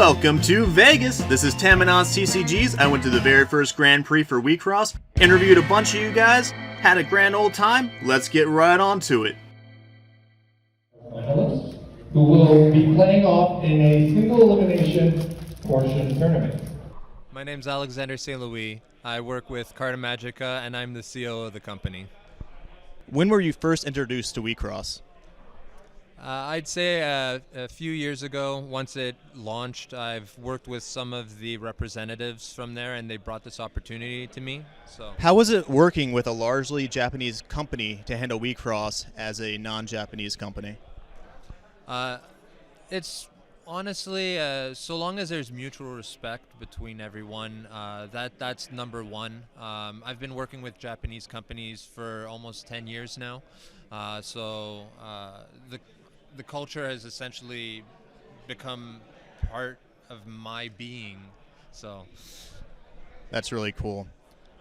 Welcome to Vegas. This is Tamanon's TCGs. I went to the very first Grand Prix for WIXOSS, interviewed a bunch of you guys, had a grand old time. Let's get right on to it. Who will be playing off in a single elimination portion tournament. My name's Alexander St. Louis. I work with Carta Magica, and I'm the CEO of the company. When were you first introduced to WIXOSS? I'd say a few years ago, once it launched, I've worked with some of the representatives from there, and they brought this opportunity to me. So, how was it working with a largely Japanese company to handle WIXOSS as a non-Japanese company? It's honestly, so long as there's mutual respect between everyone, that's number one. I've been working with Japanese companies for almost 10 years now, so the culture has essentially become part of my being. So that's really cool.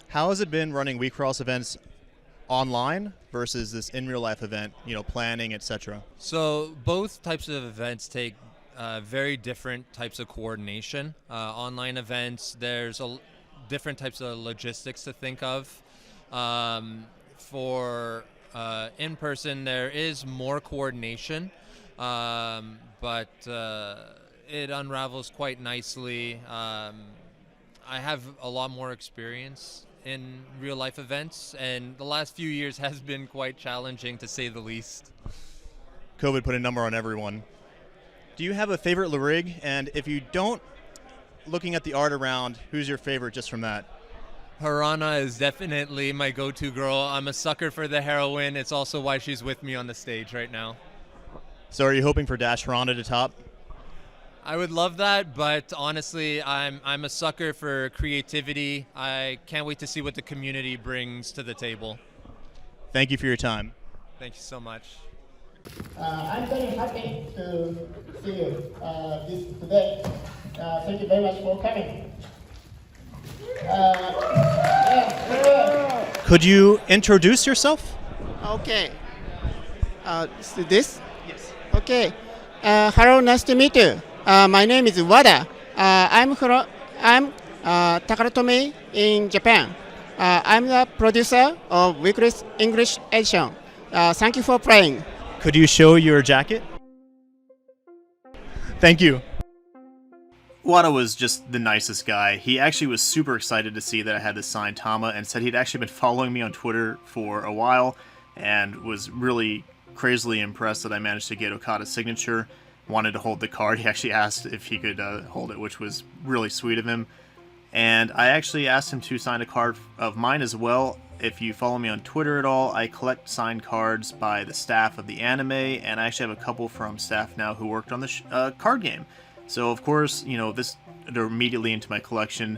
How has it been running WIXOSS events online versus this in real life event, planning, etc.? So both types of events take very different types of coordination. Online events, there's different types of logistics to think of. For in person, there is more coordination, but it unravels quite nicely. I have a lot more experience in real life events, and the last few years has been quite challenging, to say the least. COVID put a number on everyone. Do you have a favorite LRIG? And if you don't, looking at the art around, who's your favorite just from that? Harana is definitely my go-to girl. I'm a sucker for the heroine. It's also why she's with me on the stage right now. So are you hoping for Dash Harana to top? I would love that, but honestly, I'm a sucker for creativity. I can't wait to see what the community brings to the table. Thank you for your time. Thank you so much. I'm very happy to see you this today. Thank you very much for coming. Could you introduce yourself? Okay. So this? Yes. Okay. Hello, nice to meet you. My name is Wada. I'm Takara Tomy in Japan. I'm the producer of WIXOSS English edition. Thank you for playing. Could you show your jacket? Thank you. Wada was just the nicest guy. He actually was super excited to see that I had this signed Tama and said he'd actually been following me on Twitter for a while and was really crazily impressed that I managed to get Okada's signature. Wanted to hold the card. He actually asked if he could hold it, which was really sweet of him. And I actually asked him to sign a card of mine as well. If you follow me on Twitter at all, I collect signed cards by the staff of the anime, and I actually have a couple from staff now who worked on the card game. So of course, they're immediately into my collection.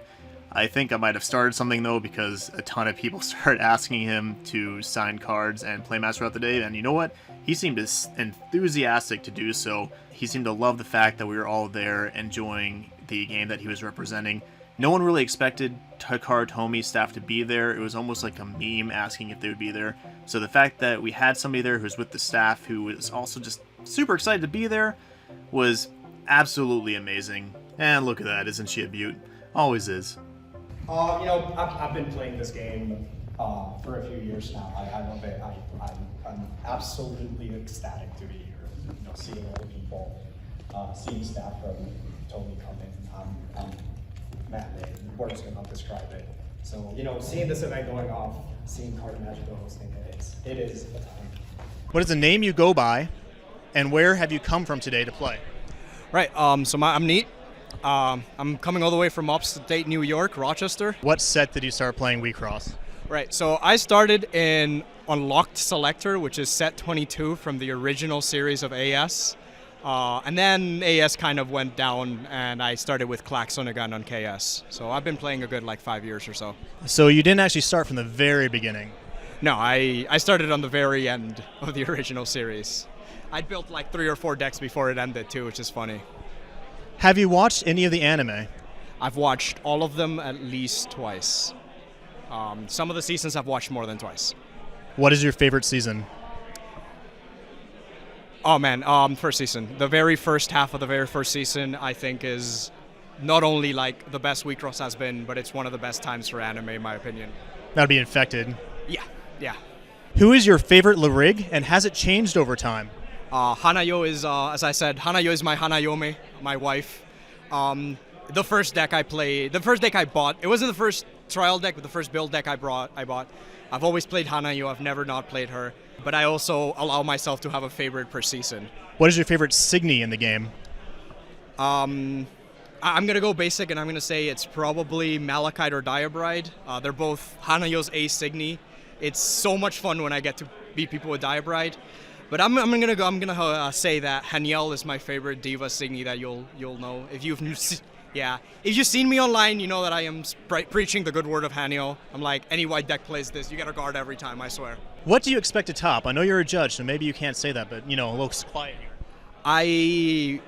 I think I might have started something though, because a ton of people started asking him to sign cards and play match throughout the day, and you know what? He seemed enthusiastic to do so. He seemed to love the fact that we were all there enjoying the game that he was representing. No one really expected Takara Tomy's staff to be there. It was almost like a meme asking if they would be there. So the fact that we had somebody there who's with the staff who was also just super excited to be there was absolutely amazing. And look at that, isn't she a beaut? Always is. I've been playing this game for a few years now. I love it. I'm absolutely ecstatic to be here. Seeing all the people, seeing staff from Tomy come in. Words cannot describe it. So, seeing this event going off, seeing Carta Magica hosting it is a time. What is the name you go by, and where have you come from today to play? Right, so I'm Neat. I'm coming all the way from upstate New York, Rochester. What set did you start playing WIXOSS? Right, so I started on Locked Selector, which is set 22 from the original series of AS. And then AS kind of went down, and I started with Klaxon again on KS. So I've been playing a good 5 years or so. So you didn't actually start from the very beginning? No, I started on the very end of the original series. I built 3 or 4 decks before it ended too, which is funny. Have you watched any of the anime? I've watched all of them at least twice. Some of the seasons I've watched more than twice. What is your favorite season? Oh man, first season. The very first half of the very first season, I think, is not only like the best WIXOSS has been, but it's one of the best times for anime, in my opinion. That would be Infected. Yeah. Who is your favorite LRIG, and has it changed over time? Hanayo is, as I said, Hanayo is my Hanayome, my wife. The first deck I bought, it wasn't the first trial deck, but the first build deck I bought. I've always played Hanayo, I've never not played her, but I also allow myself to have a favorite per season. What is your favorite Signy in the game? I'm going to go basic, and I'm going to say it's probably Malachite or Diabride. They're both Hanayo's A Signy. It's so much fun when I get to beat people with Diabride. But I'm gonna say that Haniel is my favorite Diva Signy that you'll know. If you've seen me online, you know that I am preaching the good word of Haniel. I'm like, any white deck plays this, you get a guard every time, I swear. What do you expect to top? I know you're a judge, so maybe you can't say that, but a little quiet here.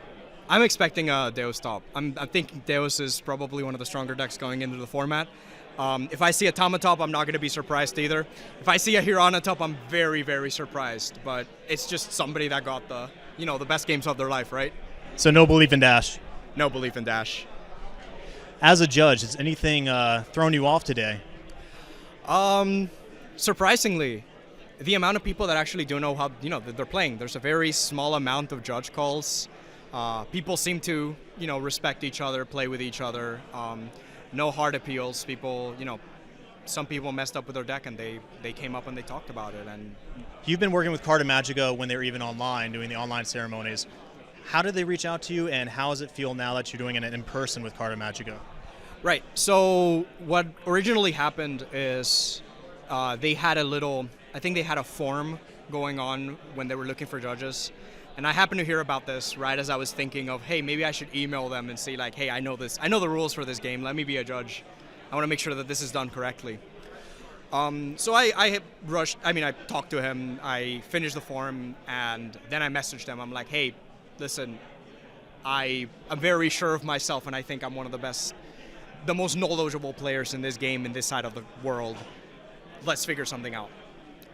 I'm expecting a Deus top. I'm thinking Deus is probably one of the stronger decks going into the format. If I see a Tama top, I'm not going to be surprised either. If I see a Hirana top, I'm very, very surprised. But it's just somebody that got the best games of their life, right? So no belief in Dash? No belief in Dash. As a judge, has anything thrown you off today? Surprisingly, the amount of people that actually do know how that they're playing. There's a very small amount of judge calls. People seem to respect each other, play with each other. No hard appeals. People, some people messed up with their deck and they came up and they talked about it. And you've been working with Carta Magica when they were even online, doing the online ceremonies. How did they reach out to you, and how does it feel now that you're doing it in person with Carta Magica? Right. So what originally happened is they had I think they had a forum going on when they were looking for judges. And I happened to hear about this right as I was thinking of, hey, maybe I should email them and say like, hey, I know the rules for this game. Let me be a judge. I want to make sure that this is done correctly. So I rushed. I talked to him. I finished the forum, and then I messaged him. I'm like, hey, listen, I'm very sure of myself, and I think I'm one of the most knowledgeable players in this game, in this side of the world. Let's figure something out.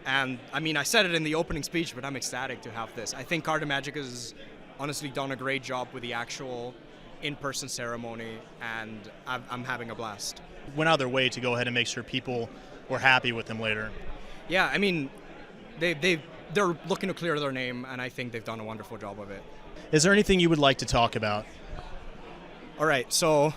And I said it in the opening speech, but I'm ecstatic to have this. I think Carta Magica has honestly done a great job with the actual in-person ceremony, and I'm having a blast. Went out of their way to go ahead and make sure people were happy with them later. Yeah, they're looking to clear their name, and I think they've done a wonderful job of it. Is there anything you would like to talk about? All right, so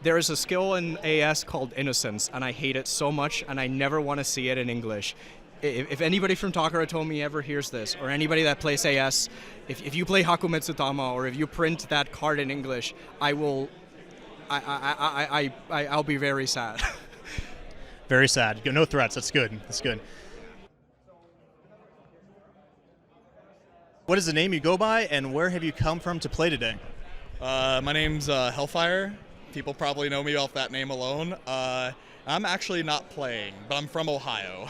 there is a skill in AS called Innocence, and I hate it so much, and I never want to see it in English. If anybody from Takara Tomy ever hears this, or anybody that plays AS, if you play Haku Metsutama, or if you print that card in English, I'll be very sad. Very sad. No threats. That's good. That's good. What is the name you go by, and where have you come from to play today? My name's Hellfire. People probably know me off that name alone. I'm actually not playing, but I'm from Ohio.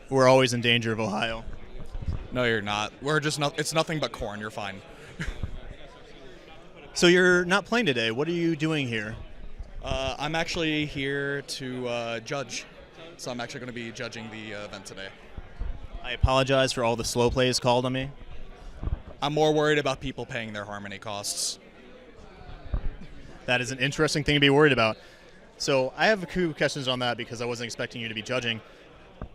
We're always in danger of Ohio. No, you're not. It's nothing but corn. You're fine. So you're not playing today. What are you doing here? I'm actually here to judge. So I'm actually going to be judging the event today. I apologize for all the slow plays called on me. I'm more worried about people paying their harmony costs. That is an interesting thing to be worried about. So I have a few questions on that because I wasn't expecting you to be judging,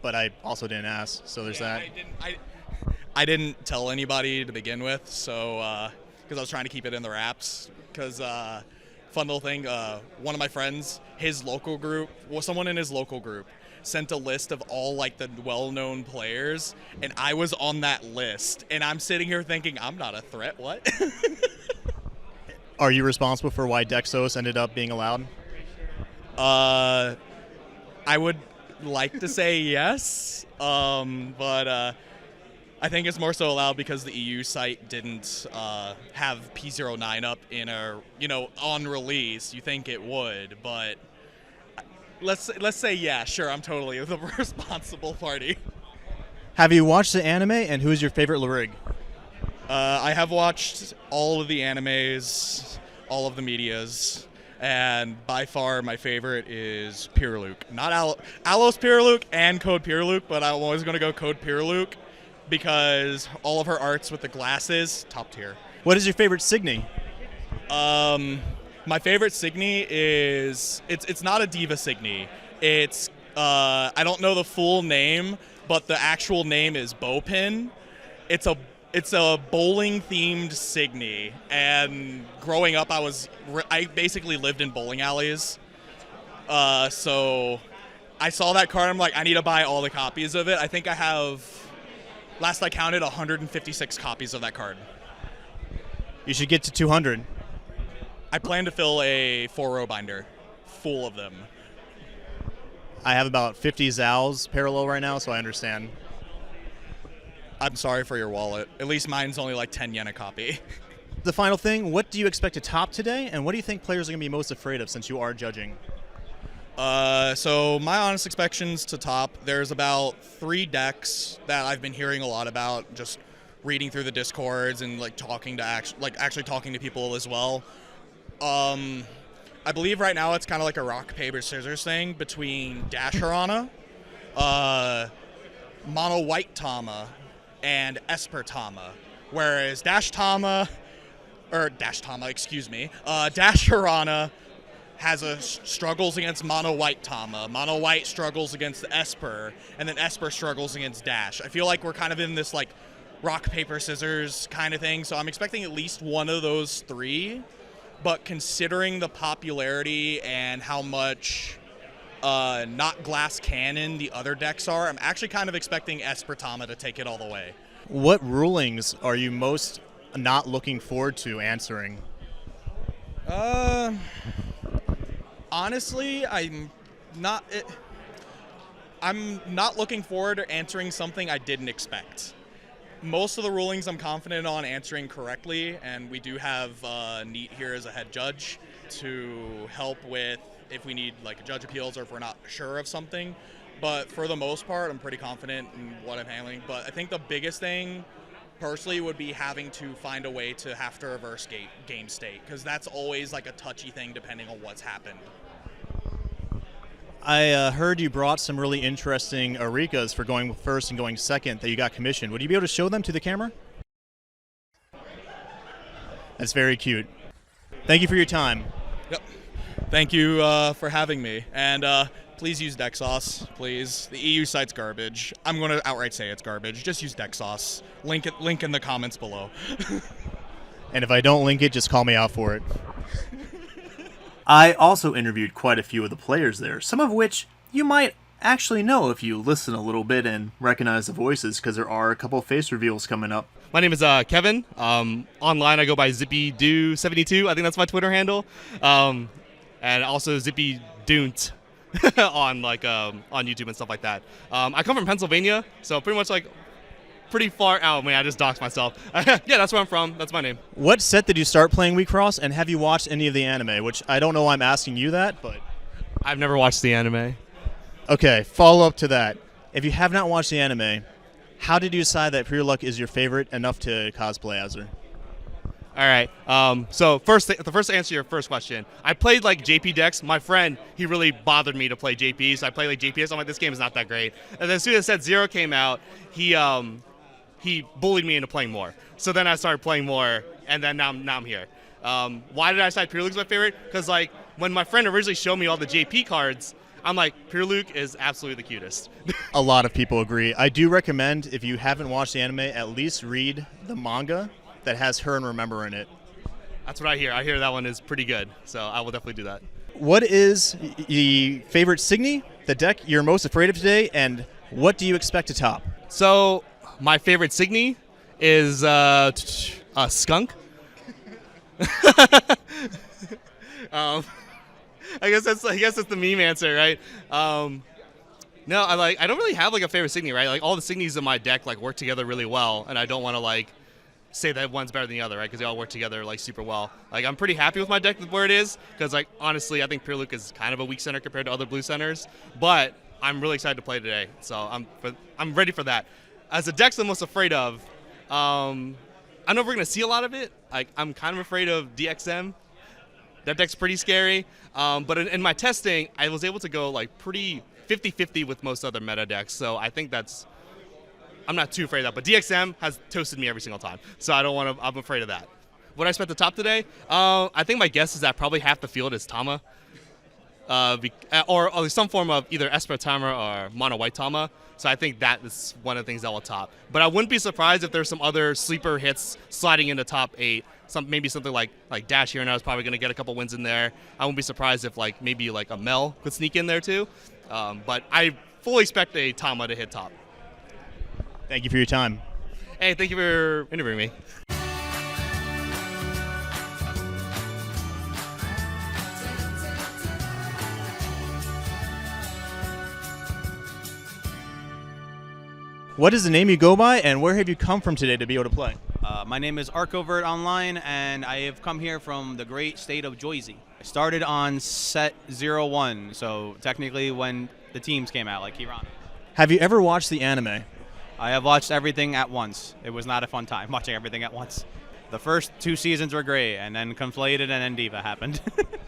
but I also didn't ask, so there's that. I didn't tell anybody to begin with, so because I was trying to keep it in the wraps. Because fun little thing, one of my friends, someone in his local group sent a list of all like the well-known players, and I was on that list, and I'm sitting here thinking, I'm not a threat. What? Are you responsible for why DEXOSS ended up being allowed? I would like to say yes, but I think it's more so allowed because the EU site didn't have P09 up in on release. You think it would, but let's say yeah, sure, I'm totally the responsible party. Have you watched the anime, and who is your favorite LRIG? I have watched all of the animes, all of the medias, and by far my favorite is Pure Luke. Not Alos Pure Luke and Code Pure Luke, but I'm always going to go Code Pure Luke because all of her arts with the glasses, top tier. What is your favorite Signy? My favorite Signy is it's not a Diva Signy. It's I don't know the full name, but the actual name is Bowpin. It's a bowling themed Signy, and growing up I basically lived in bowling alleys. So I saw that card, I'm like, I need to buy all the copies of it. I think I have, last I counted, 156 copies of that card. You should get to 200. I plan to fill a 4-row binder full of them. I have about 50 Zals parallel right now, so I understand. I'm sorry for your wallet. At least mine's only like 10 yen a copy. The final thing, what do you expect to top today, and what do you think players are going to be most afraid of since you are judging? So my honest expectations to top, there's about 3 decks that I've been hearing a lot about, just reading through the discords and like actually talking to people as well. I believe right now it's kind of like a rock, paper, scissors thing between Dash Harana, Mono White Tama, and Esper Tama. Whereas Dash Harana struggles against Mono White Tama. Mono White struggles against Esper, and then Esper struggles against Dash. I feel like we're kind of in this like rock, paper, scissors kind of thing, so I'm expecting at least one of those 3. But considering the popularity and how much not Glass Cannon the other decks are, I'm actually kind of expecting Esper Tama to take it all the way. What rulings are you most not looking forward to answering? Honestly, I'm not looking forward to answering something I didn't expect. Most of the rulings I'm confident on answering correctly, and we do have Neat here as a head judge to help with if we need like judge appeals or if we're not sure of something. But for the most part, I'm pretty confident in what I'm handling. But I think the biggest thing personally would be having to find a way to have to reverse game state, because that's always like a touchy thing depending on what's happened. I heard you brought some really interesting Arikas for going first and going second that you got commissioned. Would you be able to show them to the camera? That's very cute. Thank you for your time. Yep. Thank you for having me. And please use DEXOSS, please. The EU site's garbage. I'm going to outright say it's garbage. Just use DEXOSS. Link in the comments below. And if I don't link it, just call me out for it. I also interviewed quite a few of the players there, some of which you might actually know if you listen a little bit and recognize the voices, because there are a couple of face reveals coming up. My name is Kevin. Online I go by ZippyDoo72. I think that's my Twitter handle. And also ZippyDoont on on YouTube and stuff like that. I come from Pennsylvania, so pretty much like pretty far out. I just doxed myself. Yeah, that's where I'm from. That's my name. What set did you start playing WIXOSS, and have you watched any of the anime? Which I don't know why I'm asking you that, but I've never watched the anime. Okay, follow up to that. If you have not watched the anime, how did you decide that Pure Luck is your favorite enough to cosplay as her? All right. So the first to answer your first question, I played like JP decks. My friend, he really bothered me to play JP, so I played like JP. So I'm like, this game is not that great. And then as soon as Set Zero came out, he bullied me into playing more. So then I started playing more, and then now I'm here. Why did I decide Pure Luke is my favorite? Because like when my friend originally showed me all the JP cards, I'm like, Pure Luke is absolutely the cutest. A lot of people agree. I do recommend, if you haven't watched the anime, at least read the manga that has her and Remember in it. That's what I hear. I hear that one is pretty good, so I will definitely do that. What is the favorite Signy, the deck you're most afraid of today, and what do you expect to top? So my favorite Signy is Skunk. I guess that's the meme answer, right? No, I don't really have like a favorite Signy, right? Like all the Signies in my deck like work together really well, and I don't want to like say that one's better than the other, right? Because they all work together like super well. Like I'm pretty happy with my deck where it is, because like honestly, I think Pure Luke is kind of a weak center compared to other blue centers, but I'm really excited to play today, so I'm ready for that. As the decks I'm most afraid of, I don't know if we're gonna see a lot of it. Like I'm kind of afraid of DXM. That deck's pretty scary, but in my testing, I was able to go like pretty 50-50 with most other meta decks, so I think that's I'm not too afraid of that. But DXM has toasted me every single time, so I'm afraid of that. What I spent the top today? I think my guess is that probably half the field is Tama, or some form of either Esper Tama or Mono White Tama. So I think that is one of the things that will top. But I wouldn't be surprised if there's some other sleeper hits sliding into top 8. Maybe something like Dash here now is probably going to get a couple wins in there. I wouldn't be surprised if maybe a Mel could sneak in there too. But I fully expect a Tama to hit top. Thank you for your time. Hey, thank you for interviewing me. What is the name you go by, and where have you come from today to be able to play? My name is Arcovert Online, and I have come here from the great state of Jersey. I started on set 01, so technically when the teams came out, like Kirana. Have you ever watched the anime? I have watched everything at once. It was not a fun time watching everything at once. The first 2 seasons were great, and then Conflated and then Diva happened.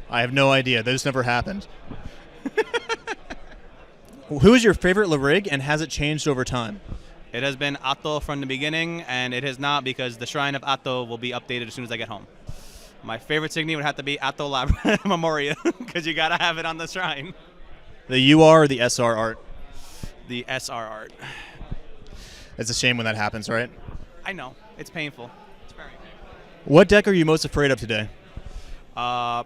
I have no idea. This never happened. Who is your favorite LRIG, and has it changed over time? It has been Atto from the beginning, and it has not because the Shrine of Atto will be updated as soon as I get home. My favorite Signy would have to be Atto Memoria, because you got to have it on the shrine. The UR or the SR art? The SR art. It's a shame when that happens, right? I know. It's painful. It's very painful. What deck are you most afraid of today?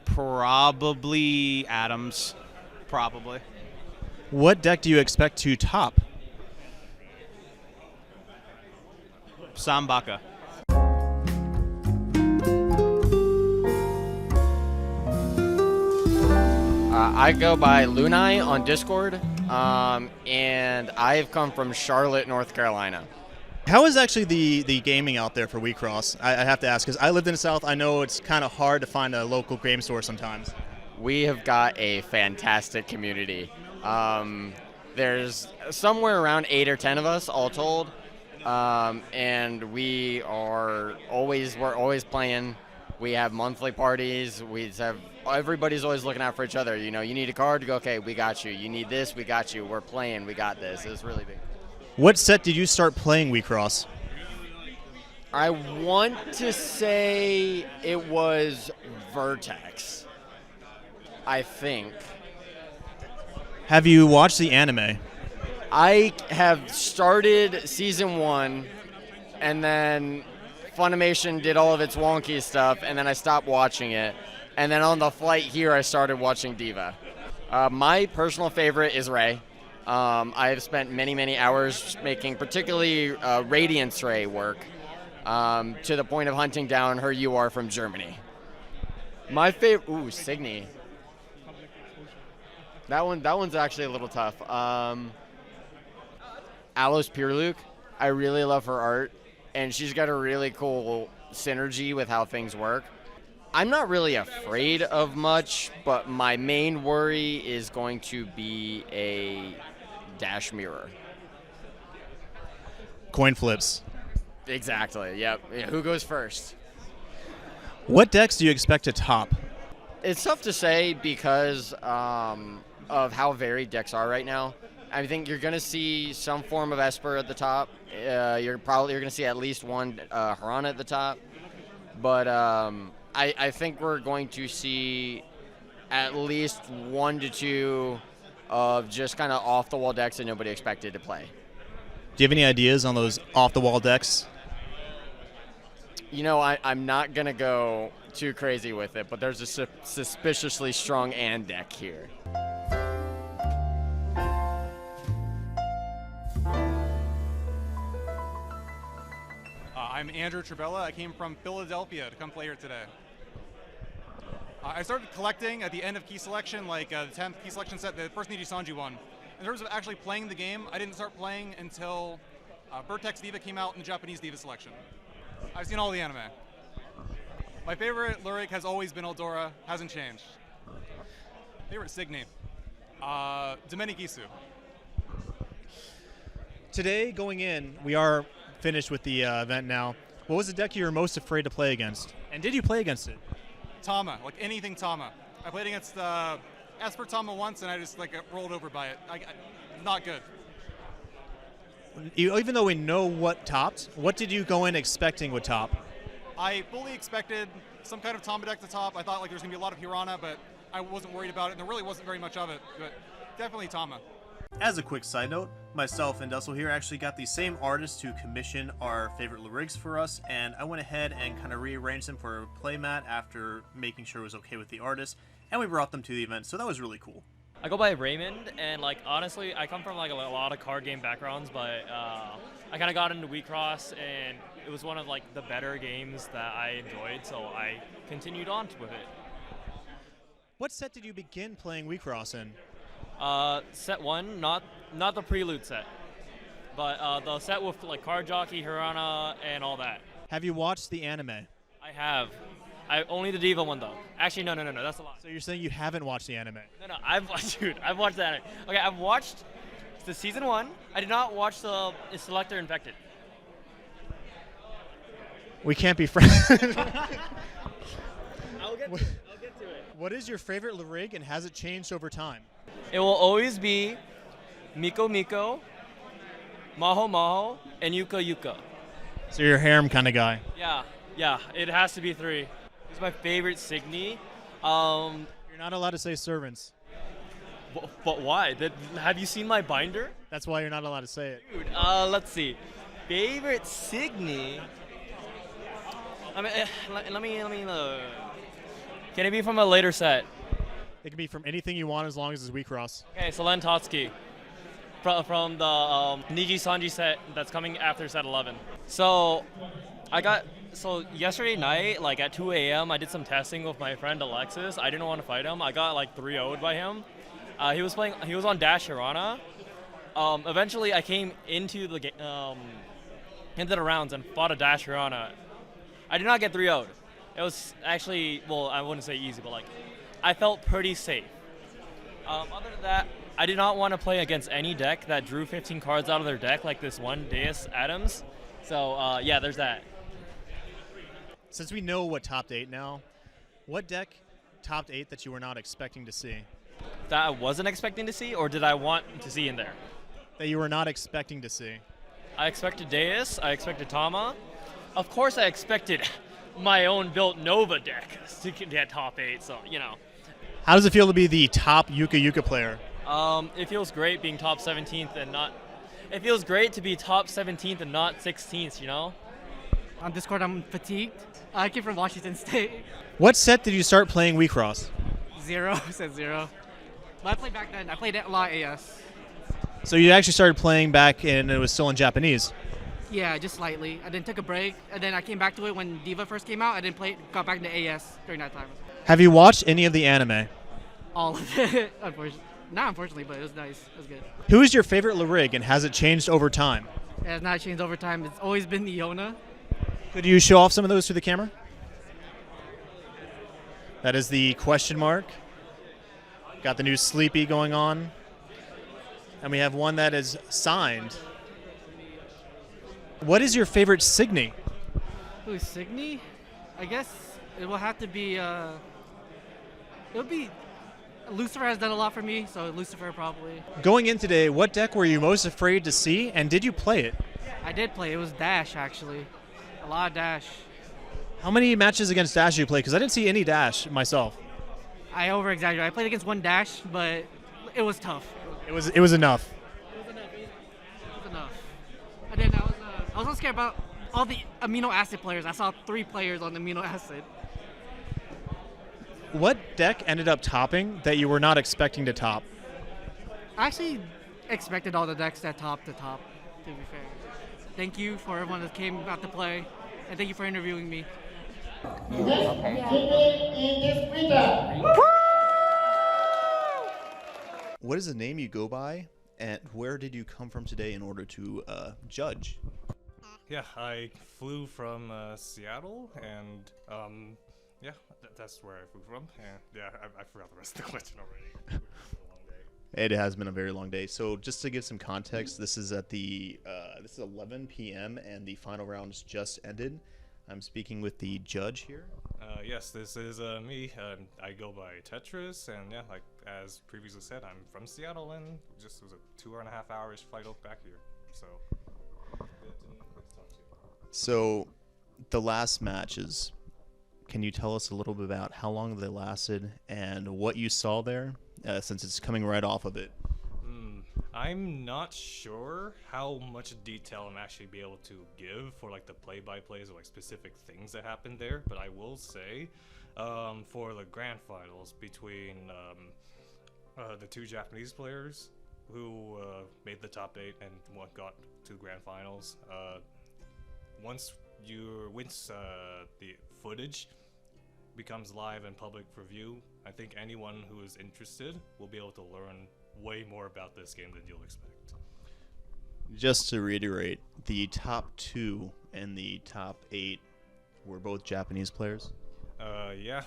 Probably Adams. Probably. What deck do you expect to top? Sambaka. I go by Lunai on Discord, and I've come from Charlotte, North Carolina. How is actually the gaming out there for WIXOSS? I have to ask, because I lived in the South. I know it's kind of hard to find a local game store sometimes. We have got a fantastic community. There's somewhere around 8 or 10 of us all told, and we're always playing. We have monthly parties. Everybody's always looking out for each other. You know, you need a card, you go, okay, we got you. You need this, we got you. We're playing, we got this. It's really big. What set did you start playing WIXOSS? I want to say it was Vertex, I think. Have you watched the anime? I have started season 1, and then Funimation did all of its wonky stuff, and then I stopped watching it. And then on the flight here, I started watching Diva. My personal favorite is Ray. I have spent many, many hours making particularly Radiance Ray work to the point of hunting down her UR from Germany. My favorite, Signy. That one's actually a little tough. Alos Pirluke, I really love her art, and she's got a really cool synergy with how things work. I'm not really afraid of much, but my main worry is going to be a Dash Mirror. Coin flips. Exactly, yep. Yeah, who goes first? What decks do you expect to top? It's tough to say because of how varied decks are right now. I think you're going to see some form of Esper at the top. You're going to see at least one Harana at the top. But I think we're going to see at least 1 to 2 of just kind of off-the-wall decks that nobody expected to play. Do you have any ideas on those off-the-wall decks? You know, I'm not going to go too crazy with it, but there's a suspiciously strong AND deck here. I'm Andrew Trabella. I came from Philadelphia to come play here today. I started collecting at the end of key selection, like the 10th key selection set, the first Niji Sanji one. In terms of actually playing the game, I didn't start playing until Vertex Diva came out in the Japanese Diva selection. I've seen all the anime. My favorite LRIG has always been Eldora, hasn't changed. Favorite Signy? Domenikisu. Today, going in, we are finished with the event now. What was the deck you were most afraid to play against? And did you play against it? Tama, like anything Tama. I played against Esper Tama once and I just got rolled over by it. Not good. Even though we know what topped, what did you go in expecting would top? I fully expected some kind of Tama deck to top. I thought like there's going to be a lot of Hirana, but I wasn't worried about it, and there really wasn't very much of it, but definitely Tama. As a quick side note, myself and Dussel here actually got the same artist to commission our favorite LRIGs for us, and I went ahead and kind of rearranged them for a playmat after making sure it was okay with the artist, and we brought them to the event, so that was really cool. I go by Raymond, and like honestly, I come from like a lot of card game backgrounds, but I kind of got into WIXOSS, and it was one of like the better games that I enjoyed, so I continued on with it. What set did you begin playing WIXOSS in? Set 1, not the prelude set, but the set with like Card Jockey, Hirana, and all that. Have you watched the anime? I have. Only the Diva one though. Actually, no, that's a lie. So you're saying you haven't watched the anime? No, I've watched that. Okay, I've watched the season 1. I did not watch the Selector Infected. We can't be friends. I'll get to it. What is your favorite LRIG, and has it changed over time? It will always be Miko Miko, Maho Maho, and Yuka Yuka. So you're a harem kind of guy. Yeah, it has to be 3. It's my favorite Signy. You're not allowed to say servants. But why? Have you seen my binder? That's why you're not allowed to say it. Dude, let's see. Favorite Signy. I mean, let me. Can it be from a later set? It can be from anything you want as long as it's WIXOSS. Okay, so Len Totsuki from the Niji Sanji set that's coming after set 11. So yesterday night, like at 2 a.m., I did some testing with my friend Alexis. I didn't want to fight him. I got like 3-0'd by him. He was on Dash Hirana. Eventually, I came into the rounds and fought a Dash Hirana. I did not get 3-0'd. It was actually, well, I wouldn't say easy, but like, I felt pretty safe. Other than that, I did not want to play against any deck that drew 15 cards out of their deck, like this one, Deus Adams. So, yeah, there's that. Since we know what topped 8 now, what deck topped 8 that you were not expecting to see? That I wasn't expecting to see, or did I want to see in there? That you were not expecting to see. I expected Deus, I expected Tama. Of course I expected my own built Nova deck to get top 8, so, you know. How does it feel to be the top Yuka Yuka player? It feels great being top 17th and not... It feels great to be top 17th and not 16th, you know? On Discord, I'm fatigued. I came from Washington State. What set did you start playing WIXOSS? 0, set 0. But I played back then. I played a lot of AS. So you actually started playing back and it was still in Japanese? Yeah, just slightly. I then took a break, and then I came back to it when Diva first came out. I then got back into AS during that time. Have you watched any of the anime? All of it, unfortunately. Not unfortunately, but it was nice. It was good. Who is your favorite LRIG, and has it changed over time? It has not changed over time. It's always been the Yona. Could you show off some of those to the camera? That is the question mark. Got the new Sleepy going on. And we have one that is signed. What is your favorite Signy? Ooh, Signy? I guess it will have to be, it would be, Lucifer has done a lot for me, so Lucifer probably. Going in today, what deck were you most afraid to see, and did you play it? I did play. It was Dash, actually. A lot of Dash. How many matches against Dash did you play? Because I didn't see any Dash myself. I over-exaggerated. I played against one Dash, but it was tough. It was enough. It was enough. And then I was also scared about all the amino acid players. I saw 3 players on amino acid. What deck ended up topping that you were not expecting to top? I actually expected all the decks that top to top, to be fair. Thank you for everyone that came out to play, and thank you for interviewing me. What is the name you go by, and where did you come from today in order to judge? Yeah, I flew from Seattle, and yeah, that's where I flew from. And yeah, I forgot the rest of the question already. It has been a very long day. So just to give some context, this is at this is 11 p.m. and the final rounds just ended. I'm speaking with the judge here. Yes, this is me. I go by Tetris, and yeah, like as previously said, I'm from Seattle, and just was a 2.5 hours flight back here. So So, the last matches, can you tell us a little bit about how long they lasted and what you saw there, since it's coming right off of it? I'm not sure how much detail I'm actually be able to give for like the play-by-plays or like specific things that happened there, but I will say for the grand finals between the two Japanese players who made the top 8 and what got to grand finals, once the footage becomes live and public for view, I think anyone who is interested will be able to learn way more about this game than you'll expect. Just to reiterate, the top 2 and the top 8 were both Japanese players? Yeah.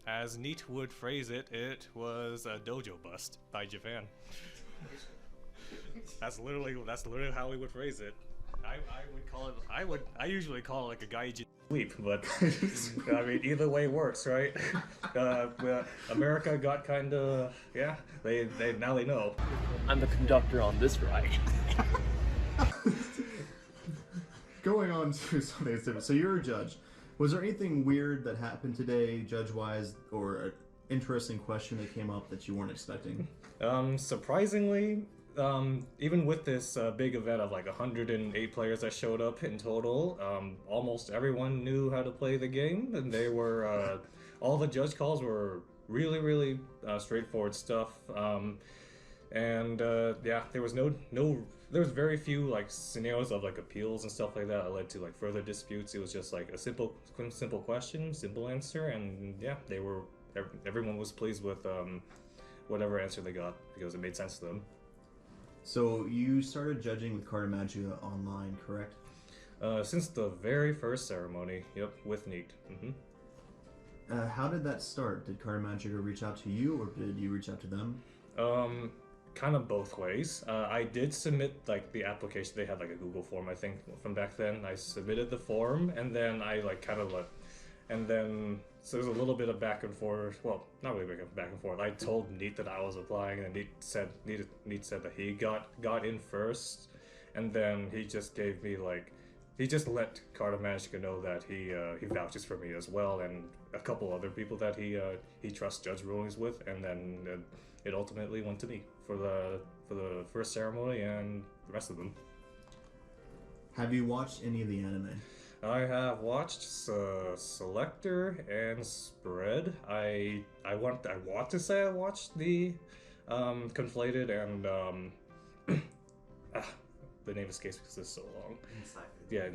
As Neat would phrase it, it was a dojo bust by Japan. That's literally how we would phrase it. I would call it. I usually call it like a gaijin sweep, but I mean either way works, right? America got kind of They now they know. I'm the conductor on this ride. Going on to something that's different. So you're a judge. Was there anything weird that happened today, judge-wise, or an interesting question that came up that you weren't expecting? Surprisingly, even with this big event of like 108 players that showed up in total, almost everyone knew how to play the game, and they were all the judge calls were really straightforward stuff. There was there was very few like scenarios of like appeals and stuff like that led to like further disputes. It was just like a simple question, simple answer, and everyone was pleased with whatever answer they got because it made sense to them. So you started judging with Carta Magica online, correct? Since the very first ceremony, yep, with Neat. How did that start? Did Carta Magica reach out to you, or did you reach out to them? Kind of both ways. I did submit like the application. They had like a Google form, I think, from back then. I submitted the form, and then I like so there's a little bit of back and forth. Well, not really back and forth. I told Neat that I was applying, and Neat said that he got in first, and then he just gave me like. He just let Carta Magica know that he vouches for me as well, and a couple other people that he trusts judge rulings with, and then it ultimately went to me for the first ceremony and the rest of them. Have you watched any of the anime? I have watched Selector and Spread. I want to say I watched the Conflated and the name escapes because it's so long. Inside.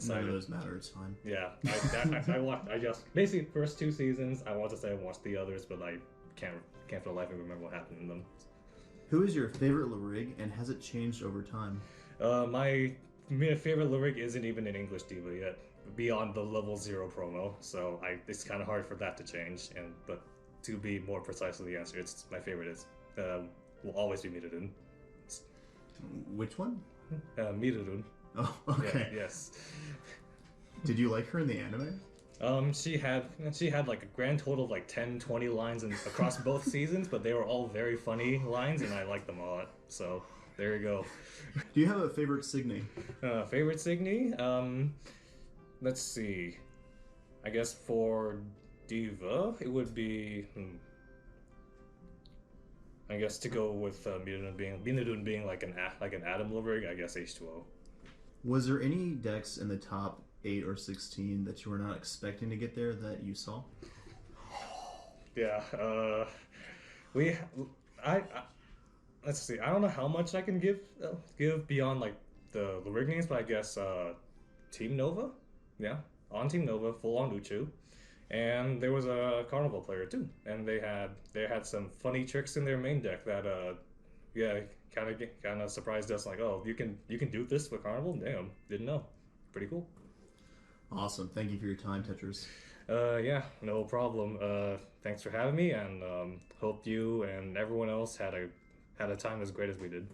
None of those matter. It's fine. Yeah, I watched. I just basically first 2 seasons. I want to say I watched the others, but I can't for the life of me remember what happened in them. Who is your favorite LRIG, and has it changed over time? My favorite LRIG isn't even an English diva yet, beyond the level 0 promo. So it's kind of hard for that to change. But to be more precise with the answer, my favorite is will always be Mirurun. Which one? Mirurun. Oh, okay. Yeah, yes. Did you like her in the anime? She had like a grand total of like 10-20 lines across both seasons, but they were all very funny lines, and I liked them a lot. So there you go. Do you have a favorite Signy? Favorite Signy? Let's see. I guess for Diva, it would be. I guess to go with Mirurun being like an Atom LRIG, I guess H2O. Was there any decks in the top 8 or 16 that you were not expecting to get there that you saw? Yeah, let's see. I don't know how much I can give beyond like the LRIG names, but I guess Team Nova, yeah, on Team Nova, full on Uchu, and there was a Carnival player too, and they had some funny tricks in their main deck that kind of surprised us. Like, oh, you can do this with Carnival? Damn, didn't know. Pretty cool. Awesome. Thank you for your time, Tetris. Yeah, no problem. Thanks for having me, and hope you and everyone else had a time as great as we did.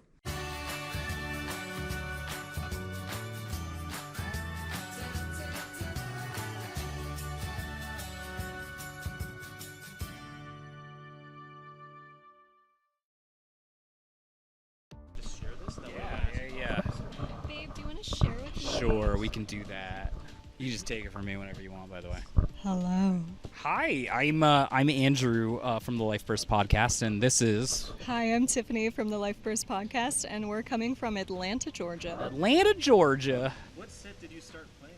Babe, do you want to share with me Sure, we can do that. You just take it from me whenever you want, by the way. Hello. Hi, I'm Andrew from the LifeBurst Podcast, and this is... Hi, I'm Tiffany from the LifeBurst Podcast, and we're coming from Atlanta, Georgia. Atlanta, Georgia. What set did you start playing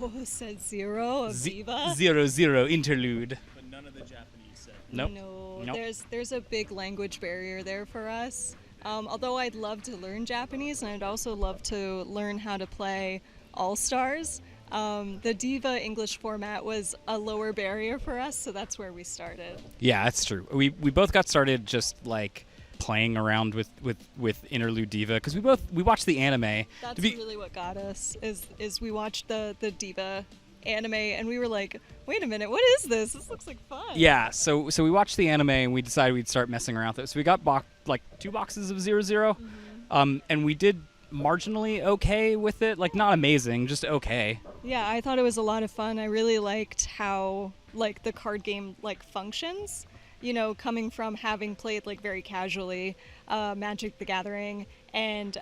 WIXOSS? Oh, set 0 of Viva. 0-0 interlude. But none of the Japanese set. Nope. No, Nope. there's a big language barrier there for us. Although I'd love to learn Japanese, and I'd also love to learn how to play All-Stars. The Diva English format was a lower barrier for us, so that's where we started. Yeah, that's true. We both got started just like playing around with Interlude Diva because we watched the anime. That's really what got us. Is we watched the Diva anime and we were like, wait a minute, what is this? This looks like fun. Yeah, so we watched the anime and we decided we'd start messing around with it. So we got like 2 boxes of 0-0, and we did marginally okay with it. Like not amazing, just okay. Yeah, I thought it was a lot of fun. I really liked how like the card game like functions. You know, coming from having played like very casually Magic the Gathering and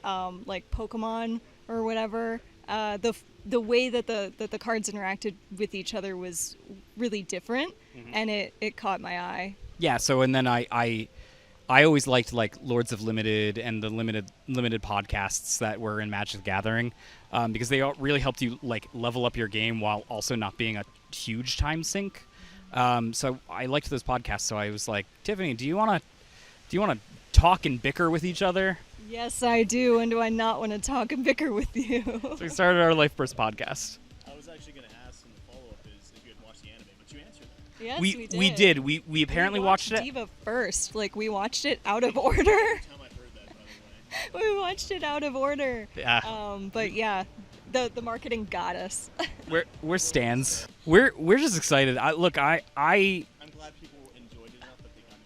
like Pokemon or whatever, the way that the cards interacted with each other was really different, and it caught my eye. Yeah. So and then I always liked like Lords of Limited and the limited podcasts that were in Magic the Gathering, because they all really helped you like level up your game while also not being a huge time sink. So I liked those podcasts. So I was like, Tiffany, do you want to talk and bicker with each other? Yes, I do. And do I not want to talk and bicker with you? So we started our LifeBurst podcast. I was actually going to ask in the follow-up is if you had watched the anime, but you answered that. Yes, we did. We apparently watched it. Diva first. Like we watched it out of order. We watched it out of order. Yeah. But yeah, the marketing got us. We're stans. We're just excited. I'm glad people enjoyed it enough that they got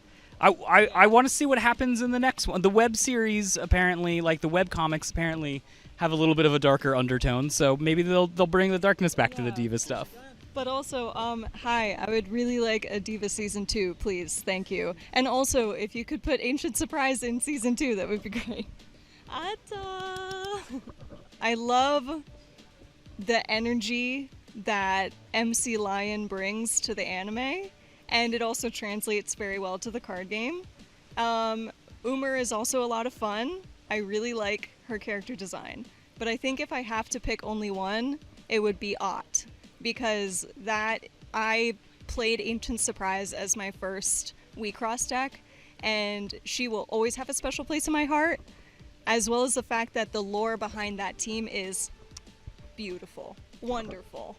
to I want to see what happens in the next one. The web series apparently, like the web comics apparently, have a little bit of a darker undertone. So maybe they'll bring the darkness back to the Diva stuff. But also, hi, I would really like a Diva Season 2, please. Thank you. And also, if you could put Ancient Surprise in Season 2, that would be great. Atta! I love the energy that MC Lion brings to the anime, and it also translates very well to the card game. Umar is also a lot of fun. I really like her character design. But I think if I have to pick only one, it would be Ott. Because I played Ancient Surprise as my first WIXOSS deck, and she will always have a special place in my heart, as well as the fact that the lore behind that team is beautiful, wonderful.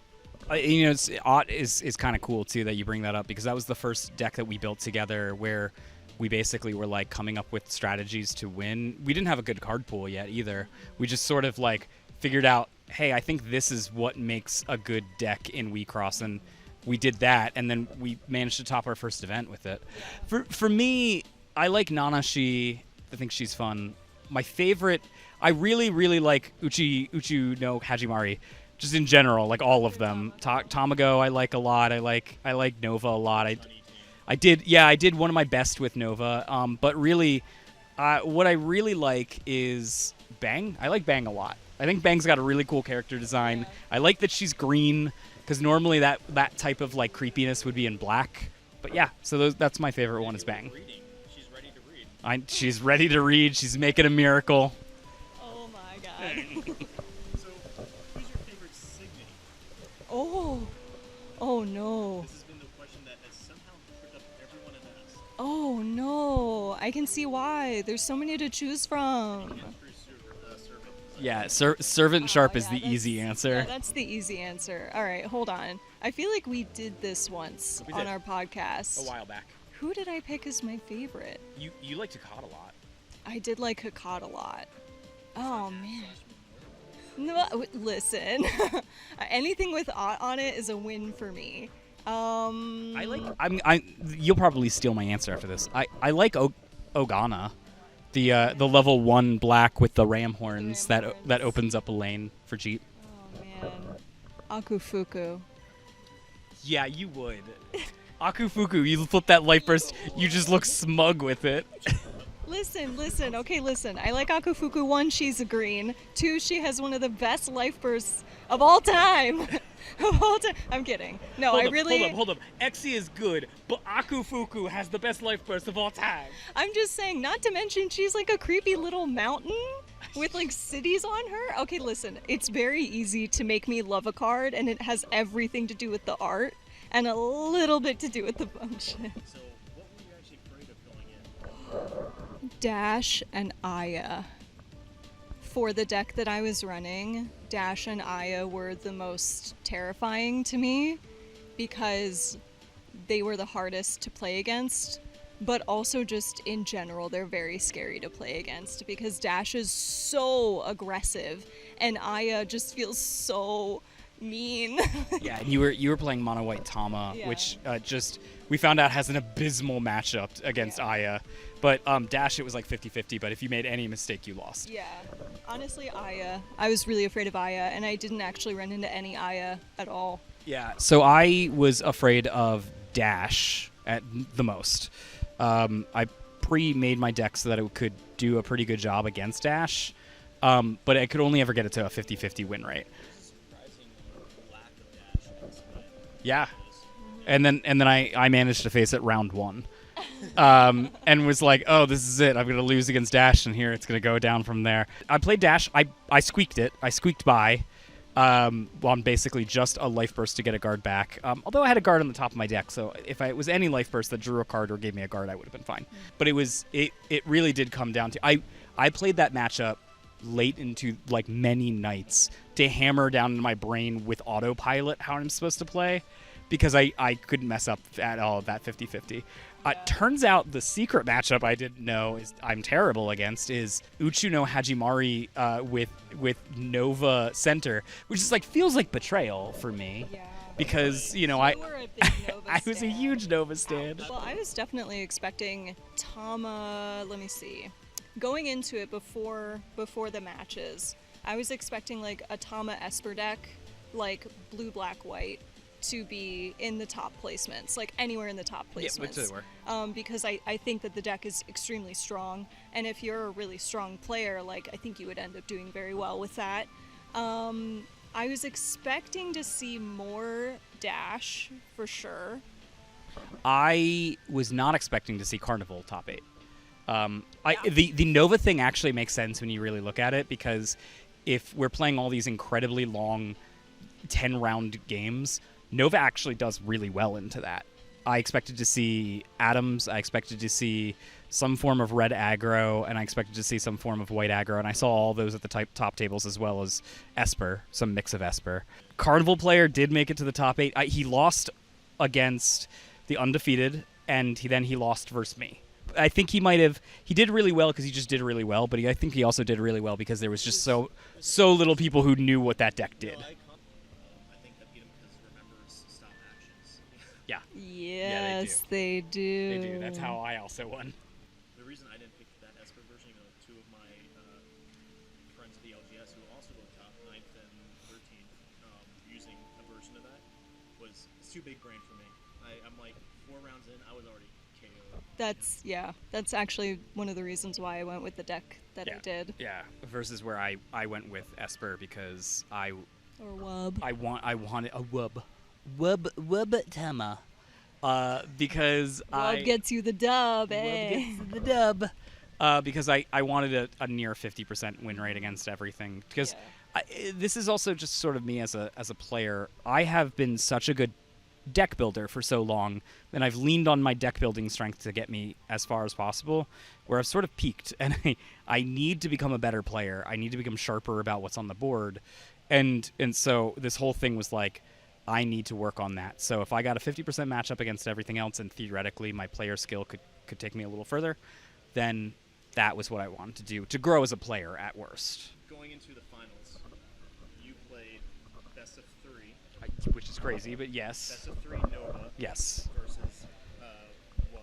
Ott is kind of cool too that you bring that up, because that was the first deck that we built together where we basically were like coming up with strategies to win. We didn't have a good card pool yet either. We just sort of like figured out, hey, I think this is what makes a good deck in WIXOSS, and we did that, and then we managed to top our first event with it. For me, I like Nanashi. I think she's fun. My favorite, I really like Uchu no Hajimari, just in general, like all of them. Tamago I like a lot. I like Nova a lot. I did one of my best with Nova. But really, what I really like is Bang. I like Bang a lot. I think Bang's got a really cool character design. I like that she's green, because normally that type of like creepiness would be in black. But yeah, so that's my favorite one is Bang. She's ready to read. She's ready to read. She's making a miracle. Oh my god. So, who's your favorite Signy? Oh no. This has been the question that has somehow tripped up everyone in asked. Oh no. I can see why. There's so many to choose from. Yeah, Servant Sharp is the easy answer. Yeah, that's the easy answer. All right, hold on. I feel like we did this once on our podcast. A while back. Who did I pick as my favorite? You like Takata a lot. I did like Hakata a lot. Oh man. No, listen. Anything with Ott on it is a win for me. You'll probably steal my answer after this. I like Ogana. The level 1 black with the ram horns that opens up a lane for Jeep. Oh man, Akufuku. Yeah, you would. Akufuku, you flip that light burst, you just look smug with it. Listen. Okay, listen. I like Akufuku. 1, she's a green. 2, she has one of the best life bursts of all time. Of all time. I'm kidding. No, Hold up. Exi is good, but Akufuku has the best life burst of all time. I'm just saying, not to mention she's like a creepy little mountain with like cities on her. Okay, listen. It's very easy to make me love a card, and it has everything to do with the art and a little bit to do with the function. So, what were you actually afraid of going in? Dash and Aya. For the deck that I was running, Dash and Aya were the most terrifying to me because they were the hardest to play against, but also just in general, they're very scary to play against because Dash is so aggressive and Aya just feels so mean. Yeah, and you were playing mono white Tama, Yeah. which we found out has an abysmal matchup against Aya. But Dash, it was like 50-50, but if you made any mistake, you lost. Yeah, honestly, Aya. I was really afraid of Aya, and I didn't actually run into any Aya at all. Yeah, so I was afraid of Dash at the most. I pre-made my deck so that it could do a pretty good job against Dash, but I could only ever get it to a 50-50 win rate. Yeah, and then I managed to face it round 1. And was like, oh, this is it. I'm going to lose against Dash, and here it's going to go down from there. I played Dash. I squeaked it. I squeaked by on basically just a life burst to get a guard back. Although I had a guard on the top of my deck, so if it was any life burst that drew a card or gave me a guard, I would have been fine. But it really did come down to... I played that matchup late into like many nights to hammer down in my brain with autopilot how I'm supposed to play because I couldn't mess up at all that 50-50. Turns out the secret matchup I didn't know is I'm terrible against is Uchu no Hajimari with Nova Center, which is like feels like betrayal for me. Yeah. Because, you know, I was a huge Nova stan. Well, I was definitely expecting Tama, let me see. Going into it before the matches, I was expecting like a Tama Esper deck, like blue, black, white, to be in the top placements, like anywhere in the top placements. Yeah, which they were. Because I think that the deck is extremely strong, and if you're a really strong player, like I think you would end up doing very well with that. I was expecting to see more Dash, for sure. I was not expecting to see Carnival top 8. The Nova thing actually makes sense when you really look at it, because if we're playing all these incredibly long 10-round games, Nova actually does really well into that. I expected to see Atoms, I expected to see some form of red aggro, and I expected to see some form of white aggro, and I saw all those at the top tables as well as Esper, some mix of Esper. Carnival player did make it to the top 8. He lost against the undefeated, and he lost versus me. I think he did really well because he just did really well, but I think he also did really well because there was just so little people who knew what that deck did. Yeah. Yes, they do. They do. That's how I also won. The reason I didn't pick that Esper version, even though 2 of my friends at the LGS who also go top 9th and 13th using a version of that, was it's too big brain for me. I'm like 4 rounds in, I was already KO'd. That's actually one of the reasons why I went with the deck that I did. Yeah, versus where I went with Esper because Or Wub. I wanted a Wub. Wub Tama. Because Wub gets you the dub, eh? Wub gets you the dub. Because I wanted a near 50% win rate against everything. Because this is also just sort of me as a player. I have been such a good deck builder for so long, and I've leaned on my deck building strength to get me as far as possible, where I've sort of peaked, and I need to become a better player. I need to become sharper about what's on the board. And so this whole thing was like, I need to work on that. So if I got a 50% matchup against everything else, and theoretically my player skill could take me a little further, then that was what I wanted to do, to grow as a player at worst. Going into the finals, you played best of 3. Which is crazy, but yes. Best of 3 Nova. Yes. Versus Wub,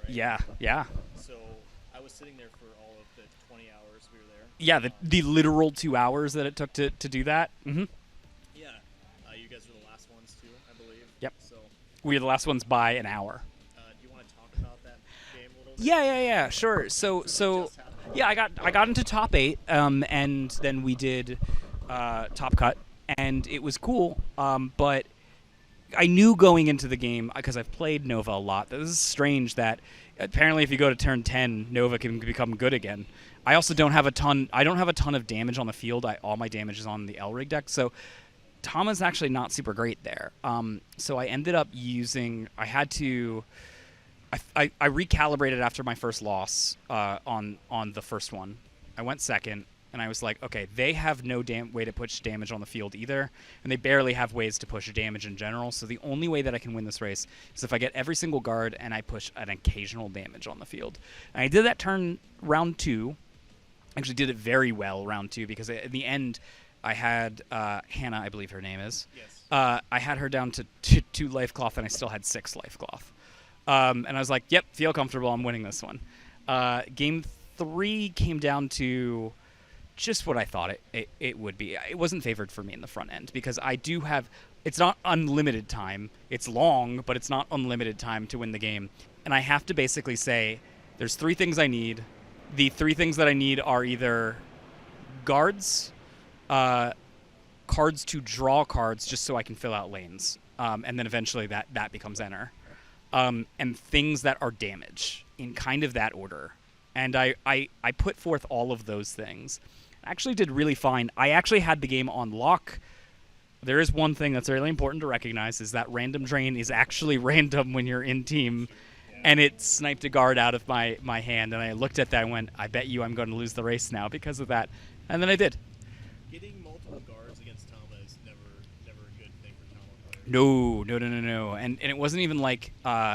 right? Yeah. So I was sitting there for all of the 20 hours we were there. Yeah, the literal 2 hours that it took to do that. Mm-hmm. Yeah. You guys were the last ones too, I believe. Yep. So we were the last ones by an hour. do you want to talk about that game a little Yeah, sure. So yeah, I got into top 8, and then we did top cut, and it was cool. But I knew going into the game, because I've played Nova a lot, that this is strange that apparently if you go to turn 10, Nova can become good again. I also don't have a ton of damage on the field. All my damage is on the LRIG deck, so Tama's actually not super great there. So I ended up using, I recalibrated after my first loss on the first one. I went second, and I was like, okay, they have no way to push damage on the field either, and they barely have ways to push damage in general, so the only way that I can win this race is if I get every single guard and I push an occasional damage on the field. And I did that round 2. Actually did it very well round 2, because in the end I had Hannah, I believe her name is. Yes. I had her down to 2 life cloth, and I still had 6 life cloth. And I was like, yep, feel comfortable, I'm winning this one. Game 3 came down to just what I thought it would be. It wasn't favored for me in the front end, because I do have, it's not unlimited time. It's long, but it's not unlimited time to win the game. And I have to basically say, there's 3 things I need. The 3 things that I need are either guards, cards to draw cards just so I can fill out lanes, and then eventually that becomes enter, and things that are damage, in kind of that order. And I put forth all of those things. Actually did really fine. I actually had the game on lock. There is one thing that's really important to recognize, is that random drain is actually random when you're in team. And it sniped a guard out of my hand, and I looked at that and went, I bet you I'm going to lose the race now because of that. And then I did. Getting multiple guards against Tama is never a good thing for Tama players. No. And it wasn't even like,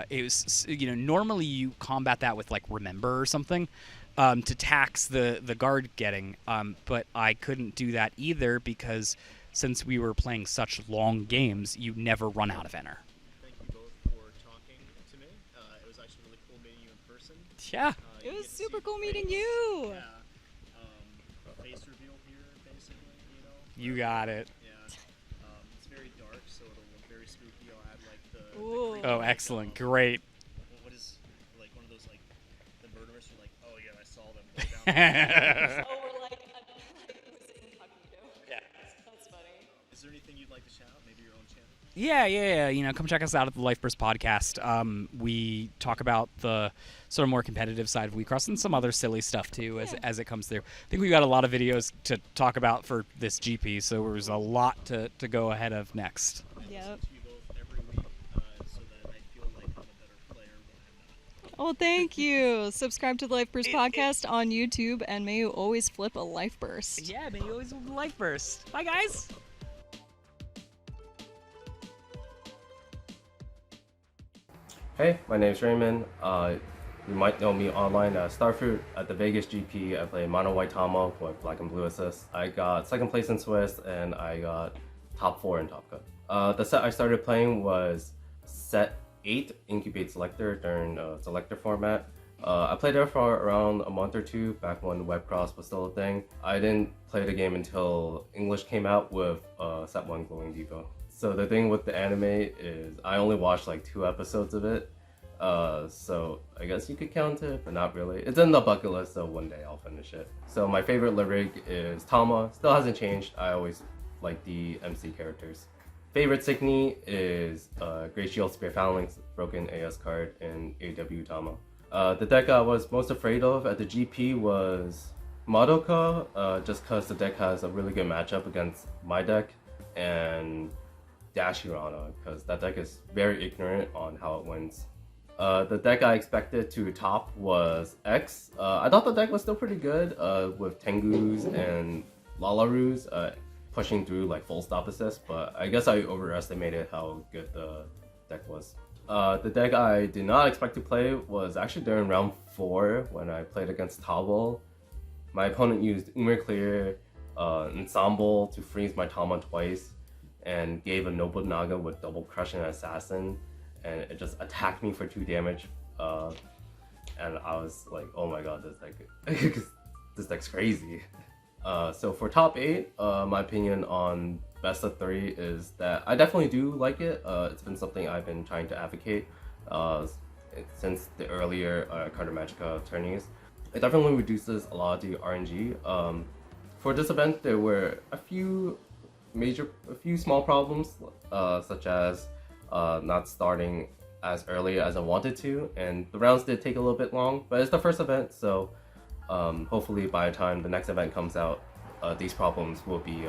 it was, normally you combat that with like Remember or something, to tax the guard getting. But I couldn't do that either, because since we were playing such long games, you never run out of enter. Yeah. It was super cool meeting you. Yeah. Face reveal here, basically, You got it. Yeah. It's very dark, so it'll look very spooky. I'll add like the Oh, excellent. Great. What is like one of those like the murderers are like, oh yeah, I saw them go down. Or like it was incognito. Yeah. That's funny. Is there anything you'd like to shout out? Maybe your own channel? Yeah. Come check us out at the LifeBurst Podcast. We talk about the sort of more competitive side of WIXOSS and some other silly stuff too as it comes through. I think we got a lot of videos to talk about for this GP, so there's a lot to go ahead of next. Yep. Oh, thank you. Subscribe to the LifeBurst Podcast on YouTube, and may you always flip a LifeBurst. Yeah, may you always flip a LifeBurst. Bye, guys. Hey, my name's Raymond. You might know me online as Starfruit. At the Vegas GP, I play Mono White Tama with Black and Blue assist. I got 2nd place in Swiss, and I got top 4 in Top Cut. The set I started playing was set 8, Incubate Selector, during Selector format. I played there for around a month or 2, back when Webcross was still a thing. I didn't play the game until English came out with set 1 Glowing Diva. So the thing with the anime is I only watched like 2 episodes of it. So I guess you could count it, but not really. It's in the bucket list, so one day I'll finish it. So my favorite LRIG is Tama. Still hasn't changed. I always like the MC characters. Favorite Signy is Great Shield Spear Phalanx, broken AS card, and AW Tama. The deck I was most afraid of at the GP was Madoka, just because the deck has a really good matchup against my deck, and Dashirana, because that deck is very ignorant on how it wins. The deck I expected to top was X. I thought the deck was still pretty good, with Tengus and Lalarus pushing through like full stop assist, but I guess I overestimated how good the deck was. The deck I did not expect to play was actually during round 4 when I played against Tabo. My opponent used Umir Clear, Ensemble to freeze my Tama twice, and gave a Nobunaga with double crush and assassin, and it just attacked me for 2 damage, and I was like, oh my god, this deck's crazy. So for top 8, my opinion on best of 3 is that I definitely do like it. It's been something I've been trying to advocate. since the earlier Carta Magica tourneys. It definitely reduces a lot of the RNG. For this event, there were a few small problems, such as not starting as early as I wanted to, and the rounds did take a little bit long, but it's the first event, so hopefully by the time the next event comes out, these problems will be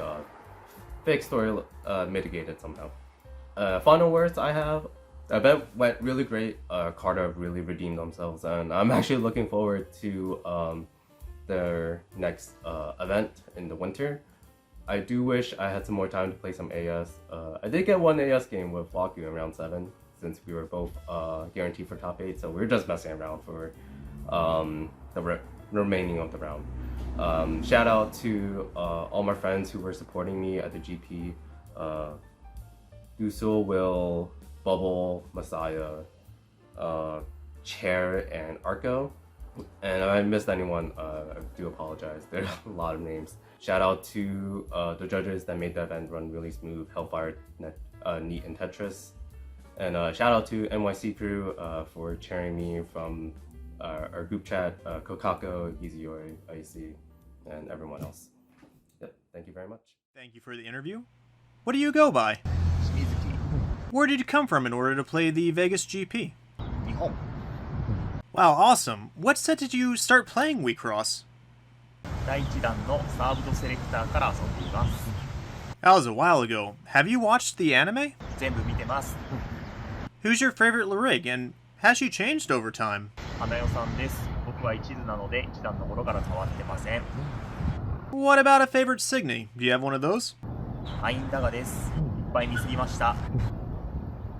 fixed or mitigated somehow. Final words I have: the event went really great. Carta really redeemed themselves, and I'm actually looking forward to their next event in the winter. I do wish I had some more time to play some AS. I did get one AS game with Waku in round 7, since we were both guaranteed for top 8, so we were just messing around for the remaining of the round. Shout out to all my friends who were supporting me at the GP. Usul, Will, Bubble, Messiah, Chair, and Arco. And if I missed anyone, I do apologize. There are a lot of names. Shout out to the judges that made the event run really smooth: Hellfire, Neat, and Tetris. And shout out to NYC crew for cheering me from our group chat, Kokako, Izuyori, IC, and everyone else. Yep, thank you very much. Thank you for the interview. What do you go by? Where did you come from in order to play the Vegas GP? Wow, awesome. What set did you start playing WIXOSS? 第1弾のサーブドセレクターから遊んでいます。 That was a while ago. Have you watched the anime? 全部見てます。 Who's your favorite LRIG, and has she changed over time? 花代さんです。僕は一途なので1弾の頃から変わってません。 What about a favorite Signy? Do you have one of those? ハインダガです。いっぱい見すぎました。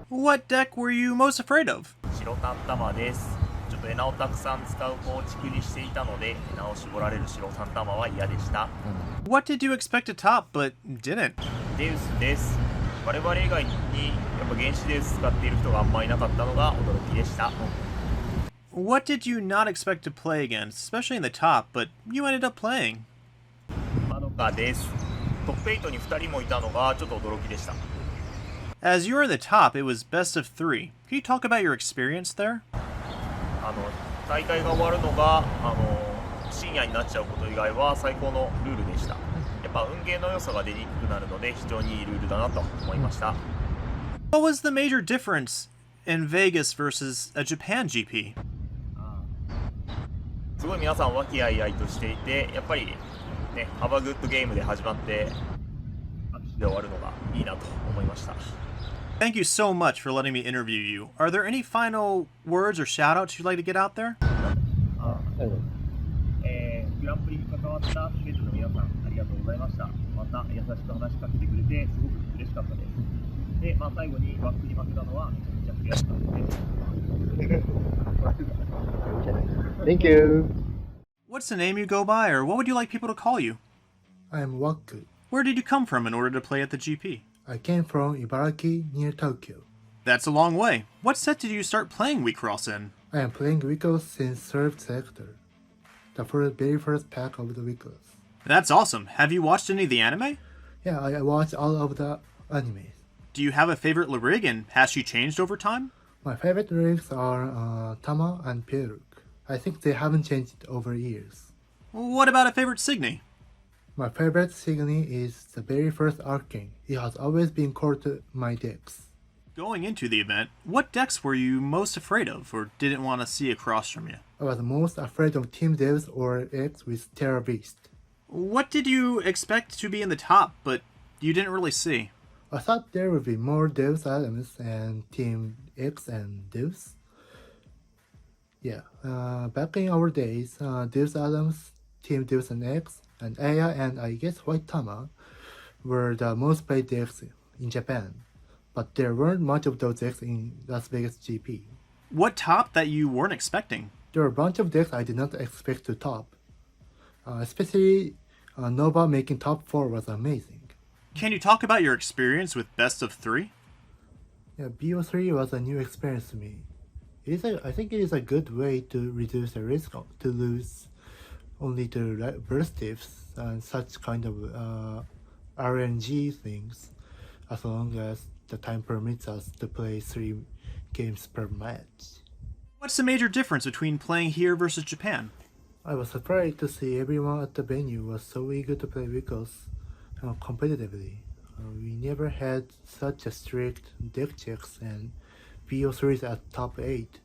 What deck were you most afraid of? 白タンタマです。ちょっとエナをたくさん使う構築にしていたので、エナを絞られる白タンタマは嫌でした。 What did you expect to top, but didn't? デウスです。我々以外にやっぱ原始デウス使っている人があんまりいなかったのが驚きでした。 What did you not expect to play against, especially in the top, but you ended up playing? マドカです。トップ8に2人もいたのがちょっと驚きでした。 As you were in the top, it was best of 3. Can you talk about your experience there? 大会が終わるのが深夜になっちゃうこと以外は最高のルールでした。やっぱ運ゲーの良さが出にくくなるので非常にいいルールだなと思いました。 What was the major difference in Vegas versus a Japan GP? すごい皆さん和気あいあいとしていて、やっぱりね、ハバグッドゲームで始まって拍手で終わるのがいいなと思いました。 Thank you so much for letting me interview you. Are there any final words or shoutouts you'd like to get out there? グランプリに関わった全ての皆さんありがとうございました。また優しく話しかけてくれてすごく嬉しかったです。で、最後にワックに負けたのはめちゃめちゃ悔しかったです。Thank you. What's the name you go by, or what would you like people to call you? I'm Waku. Where did you come from in order to play at the GP? I came from Ibaraki near Tokyo. That's a long way. What set did you start playing WIXOSS in? I am playing WIXOSS since third sector, the very first pack of the WIXOSS. That's awesome. Have you watched any of the anime? Yeah, I watched all of the animes. Do you have a favorite LRIG, and has she changed over time? My favorite rigs are Tama and Peruk. I think they haven't changed over years. What about a favorite Signy? My favorite Signy is the very first Arcane. It has always been core to my decks. Going into the event, what decks were you most afraid of, or didn't want to see across from you? I was most afraid of Team Devs or X with Terra Beast. What did you expect to be in the top, but you didn't really see? I thought there would be more Devs Adams and Team X and Devs. Yeah, back in our days, Devs Adams, Team Devs and X, and Aya and I guess White Tama were the most played decks in Japan, but there weren't much of those decks in Las Vegas GP. What top that you weren't expecting? There were a bunch of decks I did not expect to top. Especially Nova making top 4 was amazing. Can you talk about your experience with Best of 3? Yeah, BO3 was a new experience to me. I think it is a good way to reduce the risk to lose only to burst tips and such kind of RNG things, as long as the time permits us to play 3 games per match. What's the major difference between playing here versus Japan? I was surprised to see everyone at the venue was so eager to play WIXOSS competitively. We never had such a strict deck checks and BO3s at top 8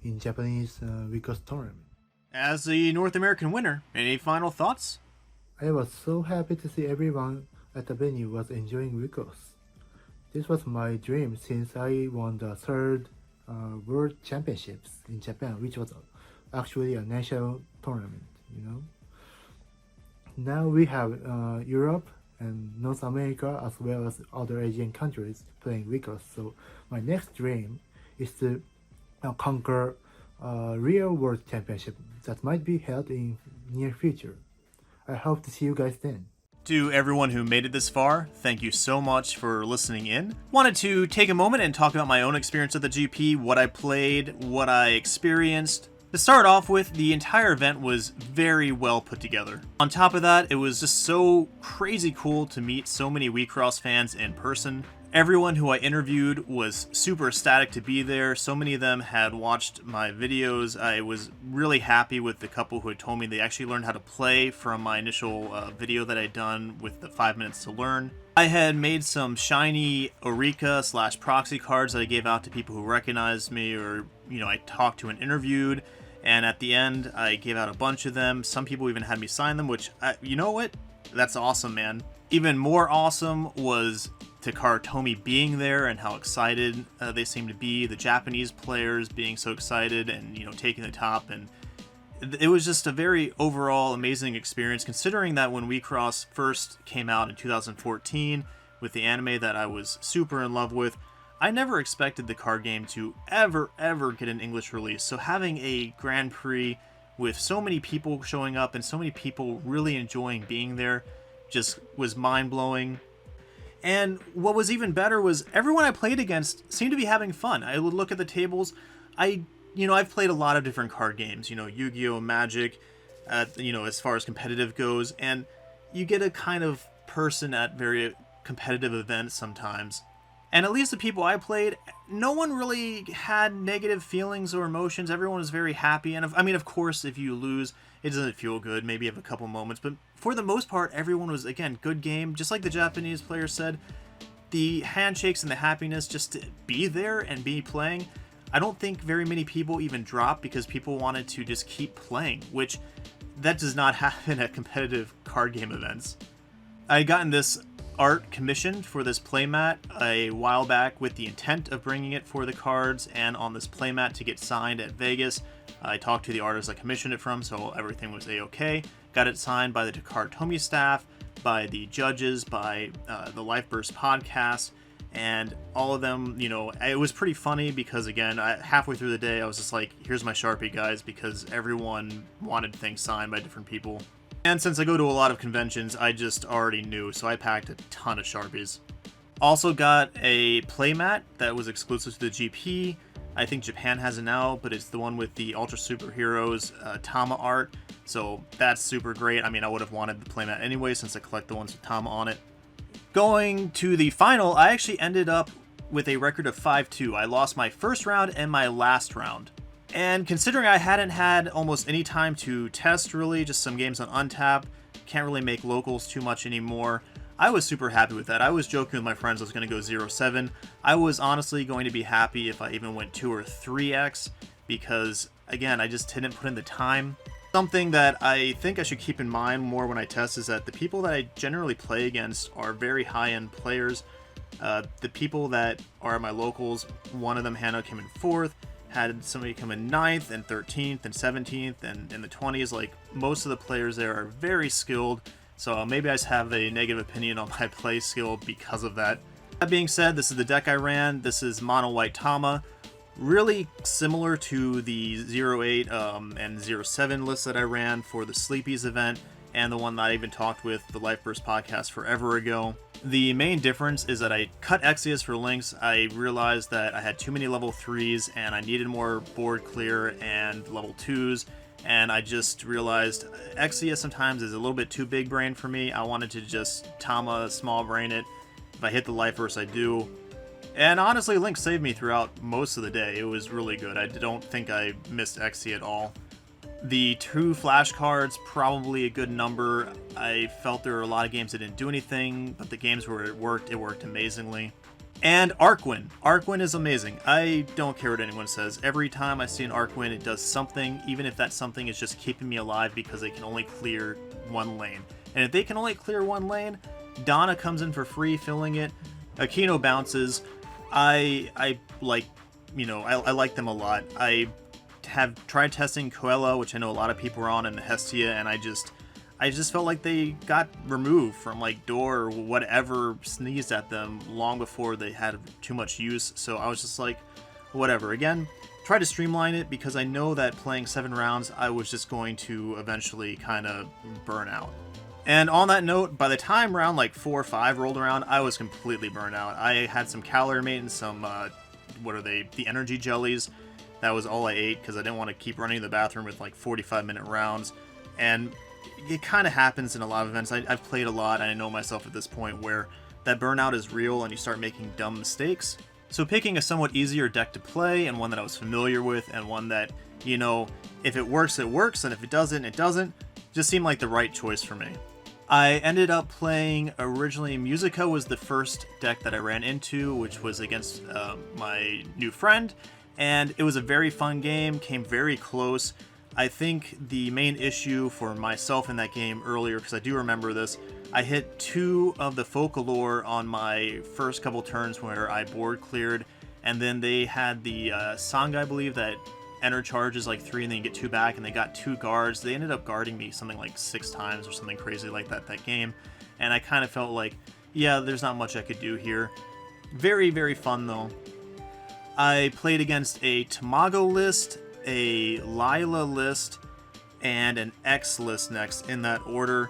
in Japanese WIXOSS tournament. As the North American winner, any final thoughts? I was so happy to see everyone at the venue was enjoying WIXOSS. This was my dream since I won the third World Championships in Japan, which was actually a national tournament, Now we have Europe and North America as well as other Asian countries playing WIXOSS. So my next dream is to conquer a real World Championship that might be held in near future. I hope to see you guys then. To everyone who made it this far, thank you so much for listening in. Wanted to take a moment and talk about my own experience at the GP, what I played, what I experienced. To start off with, the entire event was very well put together. On top of that, it was just so crazy cool to meet so many WIXOSS fans in person. Everyone who I interviewed was super ecstatic to be there. So many of them had watched my videos. I was really happy with the couple who had told me they actually learned how to play from my initial video that I'd done with the 5 minutes to learn. I had made some shiny Eureka/proxy cards that I gave out to people who recognized me or, I talked to and interviewed. And at the end, I gave out a bunch of them. Some people even had me sign them, which, you know what? That's awesome, man. Even more awesome was Takara Tomy being there and how excited they seemed to be. The Japanese players being so excited and, taking the top. And it was just a very overall amazing experience, considering that when WIXOSS first came out in 2014 with the anime that I was super in love with, I never expected the card game to ever get an English release. So having a Grand Prix with so many people showing up and so many people really enjoying being there just was mind-blowing. And what was even better was everyone I played against seemed to be having fun. I would look at the tables. I've played a lot of different card games, Yu-Gi-Oh!, Magic, as far as competitive goes. And you get a kind of person at very competitive events sometimes. And at least the people I played, no one really had negative feelings or emotions. Everyone was very happy. And of course, if you lose, it doesn't feel good. Maybe you have a couple moments. But for the most part, everyone was, again, good game. Just like the Japanese player said, the handshakes and the happiness just to be there and be playing. I don't think very many people even dropped because people wanted to just keep playing, which that does not happen at competitive card game events. I had gotten this art commissioned for this playmat a while back with the intent of bringing it for the cards and on this playmat to get signed at Vegas. I talked to the artist I commissioned it from, so everything was a-okay. Got it signed by the Takara Tomy staff, by the judges, by the LifeBurst Podcast, and all of them, it was pretty funny because, again, halfway through the day, I was just like, here's my Sharpie, guys, because everyone wanted things signed by different people. And since I go to a lot of conventions, I just already knew, so I packed a ton of Sharpies. Also got a playmat that was exclusive to the GP. I think Japan has it now, but it's the one with the Ultra Superheroes Tama art, so that's super great. I would have wanted the playmat anyway since I collect the ones with Tama on it. Going to the final, I actually ended up with a record of 5-2. I lost my first round and my last round. And considering I hadn't had almost any time to test, really, just some games on Untap, can't really make locals too much anymore, I was super happy with that. I was joking with my friends I was going to go 0-7. I was honestly going to be happy if I even went 2 or 3x, because, again, I just didn't put in the time. Something that I think I should keep in mind more when I test is that the people that I generally play against are very high-end players. The people that are my locals, one of them, Hannah, came in 4th, had somebody come in 9th and 13th and 17th and in the 20s. Like, most of the players there are very skilled, so maybe I just have a negative opinion on my play skill because of that. That being said, this is the deck I ran. This is Mono White Tama. Really similar to the 08 and 07 lists that I ran for the Sleepies event and the one that I even talked with the LifeBurst Podcast forever ago. The main difference is that I cut Exius for links. I realized that I had too many level 3s and I needed more board clear and level 2s, and I just realized Exius sometimes is a little bit too big brain for me. I wanted to just Tama small brain it. If I hit the LifeBurst, I do. And honestly, Link saved me throughout most of the day. It was really good. I don't think I missed Xe at all. The 2 flashcards, probably a good number. I felt there were a lot of games that didn't do anything, but the games where it worked amazingly. And Arkwin. Arkwin is amazing. I don't care what anyone says. Every time I see an Arkwin, it does something, even if that something is just keeping me alive because they can only clear 1 lane. And if they can only clear 1 lane, Donna comes in for free, filling it. Aquino bounces. I like, I like them a lot. I have tried testing Coelho, which I know a lot of people are on, and Hestia, and I just felt like they got removed from like Door or whatever sneezed at them long before they had too much use. So I was just like, whatever. Again, try to streamline it because I know that playing 7 rounds, I was just going to eventually kind of burn out. And on that note, by the time round like 4 or 5 rolled around, I was completely burned out. I had some calorie mate and some, the energy jellies. That was all I ate because I didn't want to keep running to the bathroom with like 45-minute rounds. And it kind of happens in a lot of events. I've played a lot, and I know myself at this point where that burnout is real and you start making dumb mistakes. So picking a somewhat easier deck to play, and one that I was familiar with, and one that, if it works, it works, and if it doesn't, it doesn't, just seemed like the right choice for me. I ended up playing, originally Musica was the first deck that I ran into, which was against my new friend, and it was a very fun game, came very close. I think the main issue for myself in that game earlier, because I do remember this, I hit 2 of the Folklore on my first couple turns where I board cleared, and then they had the Sangha, I believe, that enter charges like 3 and then you get 2 back, and they got 2 guards. They ended up guarding me something like 6 times or something crazy like that game, and I kind of felt like, yeah, there's not much I could do here. Very, very fun though. I played against a Tamago list, a Lila list, and an X list next in that order.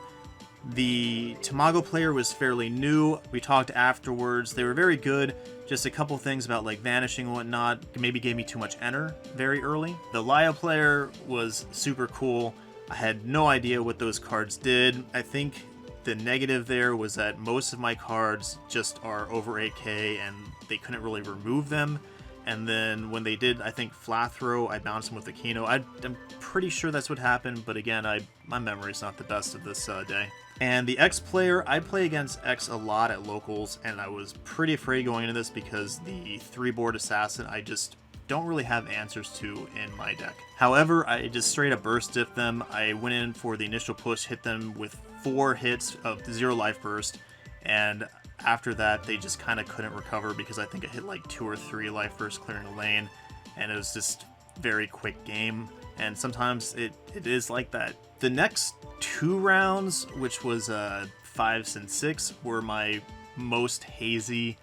The Tamago player was fairly new. We talked afterwards. They were very good. Just a couple things about like vanishing and whatnot maybe gave me too much enter very early. The Laya player was super cool. I had no idea what those cards did. I think the negative there was that most of my cards just are over 8k and they couldn't really remove them. And then when they did, I think, flat throw, I bounced them with the Kino. I'm pretty sure that's what happened, but again, my memory's not the best of this day. And the X player, I play against X a lot at locals, and I was pretty afraid going into this because the 3-board assassin, I just don't really have answers to in my deck. However, I just straight up burst diff them. I went in for the initial push, hit them with 4 hits of 0 life burst, and after that, they just kind of couldn't recover because I think I hit like 2 or 3 life bursts clearing a lane, and it was just very quick game, and sometimes it is like that. The next 2 rounds, which was 5s and 6, were my most hazy.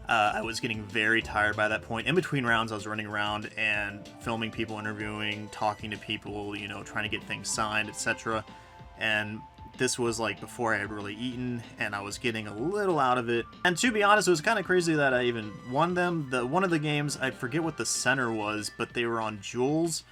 I was getting very tired by that point. In between rounds, I was running around and filming people, interviewing, talking to people, trying to get things signed, etc. And this was like before I had really eaten, and I was getting a little out of it. And to be honest, it was kind of crazy that I even won them. One of the games, I forget what the center was, but they were on Jewels.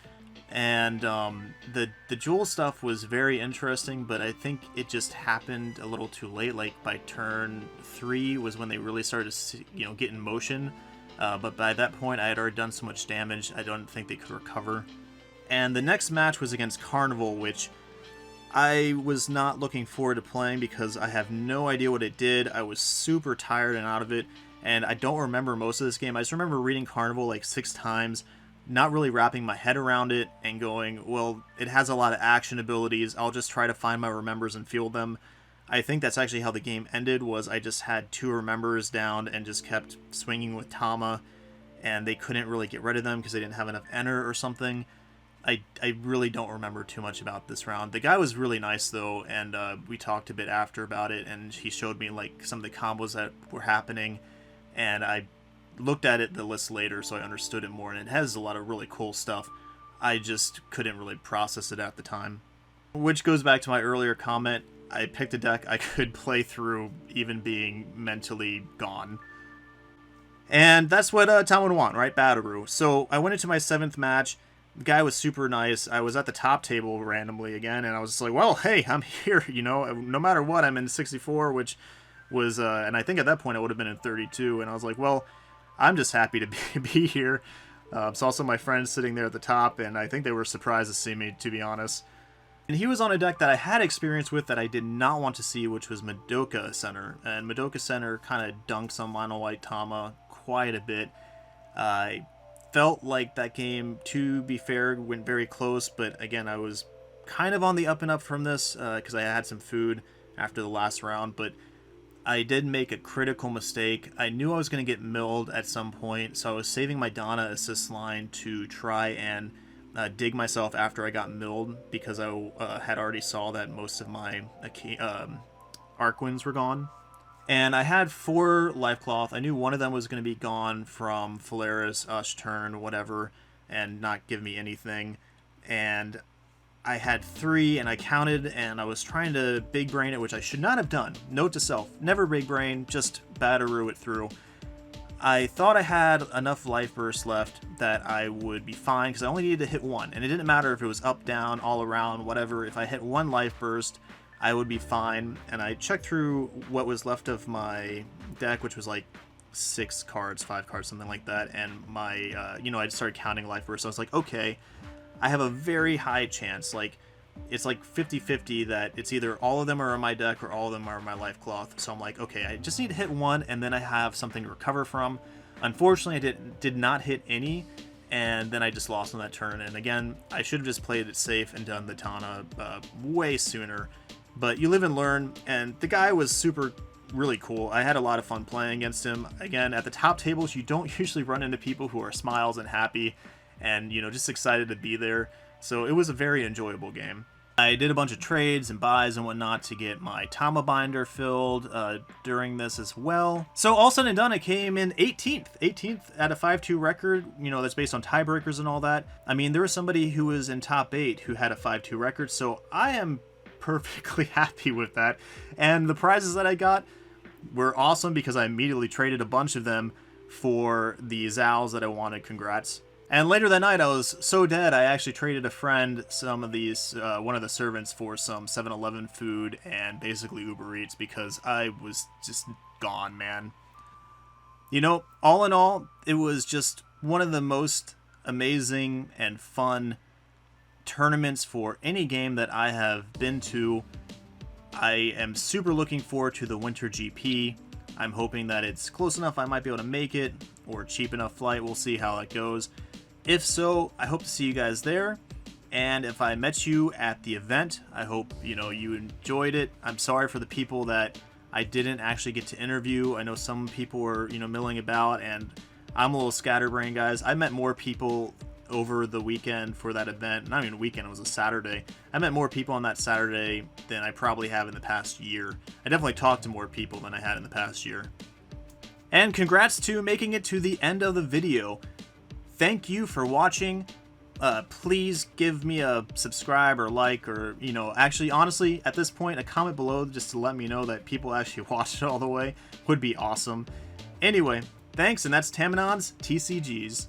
And the Jewel stuff was very interesting, but I think it just happened a little too late. Like by turn 3 was when they really started to, get in motion. But by that point, I had already done so much damage, I don't think they could recover. And the next match was against Carnival, which I was not looking forward to playing because I have no idea what it did. I was super tired and out of it, and I don't remember most of this game. I just remember reading Carnival like 6 times, not really wrapping my head around it, and going, well, it has a lot of action abilities. I'll just try to find my remembers and field them. I think that's actually how the game ended, was I just had 2 remembers down and just kept swinging with Tama, and they couldn't really get rid of them because they didn't have enough enter or something. I really don't remember too much about this round. The guy was really nice though, and we talked a bit after about it, and he showed me like some of the combos that were happening, and I looked at the list later so I understood it more, and it has a lot of really cool stuff. I just couldn't really process it at the time. Which goes back to my earlier comment, I picked a deck I could play through even being mentally gone. And that's what Tom would want, right? Bataru. So I went into my 7th match. The guy was super nice. I was at the top table randomly again, and I was just like, well, hey, I'm here, no matter what, I'm in 64, which was, and I think at that point I would have been in 32, and I was like, well, I'm just happy to be here. Saw some of my friends sitting there at the top, and I think they were surprised to see me, to be honest. And he was on a deck that I had experience with that I did not want to see, which was Madoka Center. And Madoka Center kind of dunks on Mono White Tama quite a bit. I felt like that game, to be fair, went very close, but again, I was kind of on the up and up from this because I had some food after the last round, but I did make a critical mistake. I knew I was going to get milled at some point, so I was saving my Donna assist line to try and dig myself after I got milled, because I had already saw that most of my arc wins were gone. And I had 4 life cloth. I knew one of them was going to be gone from Phalaris, Ush turn, whatever, and not give me anything. And I had 3, and I counted, and I was trying to big brain it, which I should not have done. Note to self, never big brain, just batteroo it through. I thought I had enough life burst left that I would be fine, because I only needed to hit 1. And it didn't matter if it was up, down, all around, whatever. If I hit 1 life burst, I would be fine. And I checked through what was left of my deck, which was like 6 cards, 5 cards, something like that. And my, I started counting life burst. So I was like, okay, I have a very high chance. Like, it's like 50-50 that it's either all of them are in my deck or all of them are in my life cloth. So I'm like, okay, I just need to hit 1 and then I have something to recover from. Unfortunately, I did not hit any, and then I just lost on that turn. And again, I should have just played it safe and done the Tana way sooner. But you live and learn, and the guy was really cool. I had a lot of fun playing against him. Again, at the top tables, you don't usually run into people who are smiles and happy and, just excited to be there. So it was a very enjoyable game. I did a bunch of trades and buys and whatnot to get my Tama binder filled during this as well. So all said and done, I came in 18th at a 5-2 record, that's based on tiebreakers and all that. I mean, there was somebody who was in top 8 who had a 5-2 record, so I am perfectly happy with that. And the prizes that I got were awesome because I immediately traded a bunch of them for the Zals that I wanted. Congrats. And later that night, I was so dead, I actually traded a friend some of these, one of the servants, for some 7-Eleven food and basically Uber Eats, because I was just gone, man. All in all, it was just one of the most amazing and fun tournaments for any game that I have been to. I am super looking forward to the Winter GP. I'm hoping that it's close enough I might be able to make it, or cheap enough flight. We'll see how it goes. If so, I hope to see you guys there. And if I met you at the event, I hope you enjoyed it. I'm sorry for the people that I didn't actually get to interview. I know some people were milling about, and I'm a little scatterbrained, guys. I met more people over the weekend for that event. Not even a weekend, it was a Saturday. I met more people on that Saturday than I probably have in the past year. I definitely talked to more people than I had in the past year. And congrats to making it to the end of the video. Thank you for watching. Please give me a subscribe or like, or actually, honestly, at this point, a comment below just to let me know that people actually watched it all the way would be awesome. Anyway, thanks, and that's Tamanon's TCGs.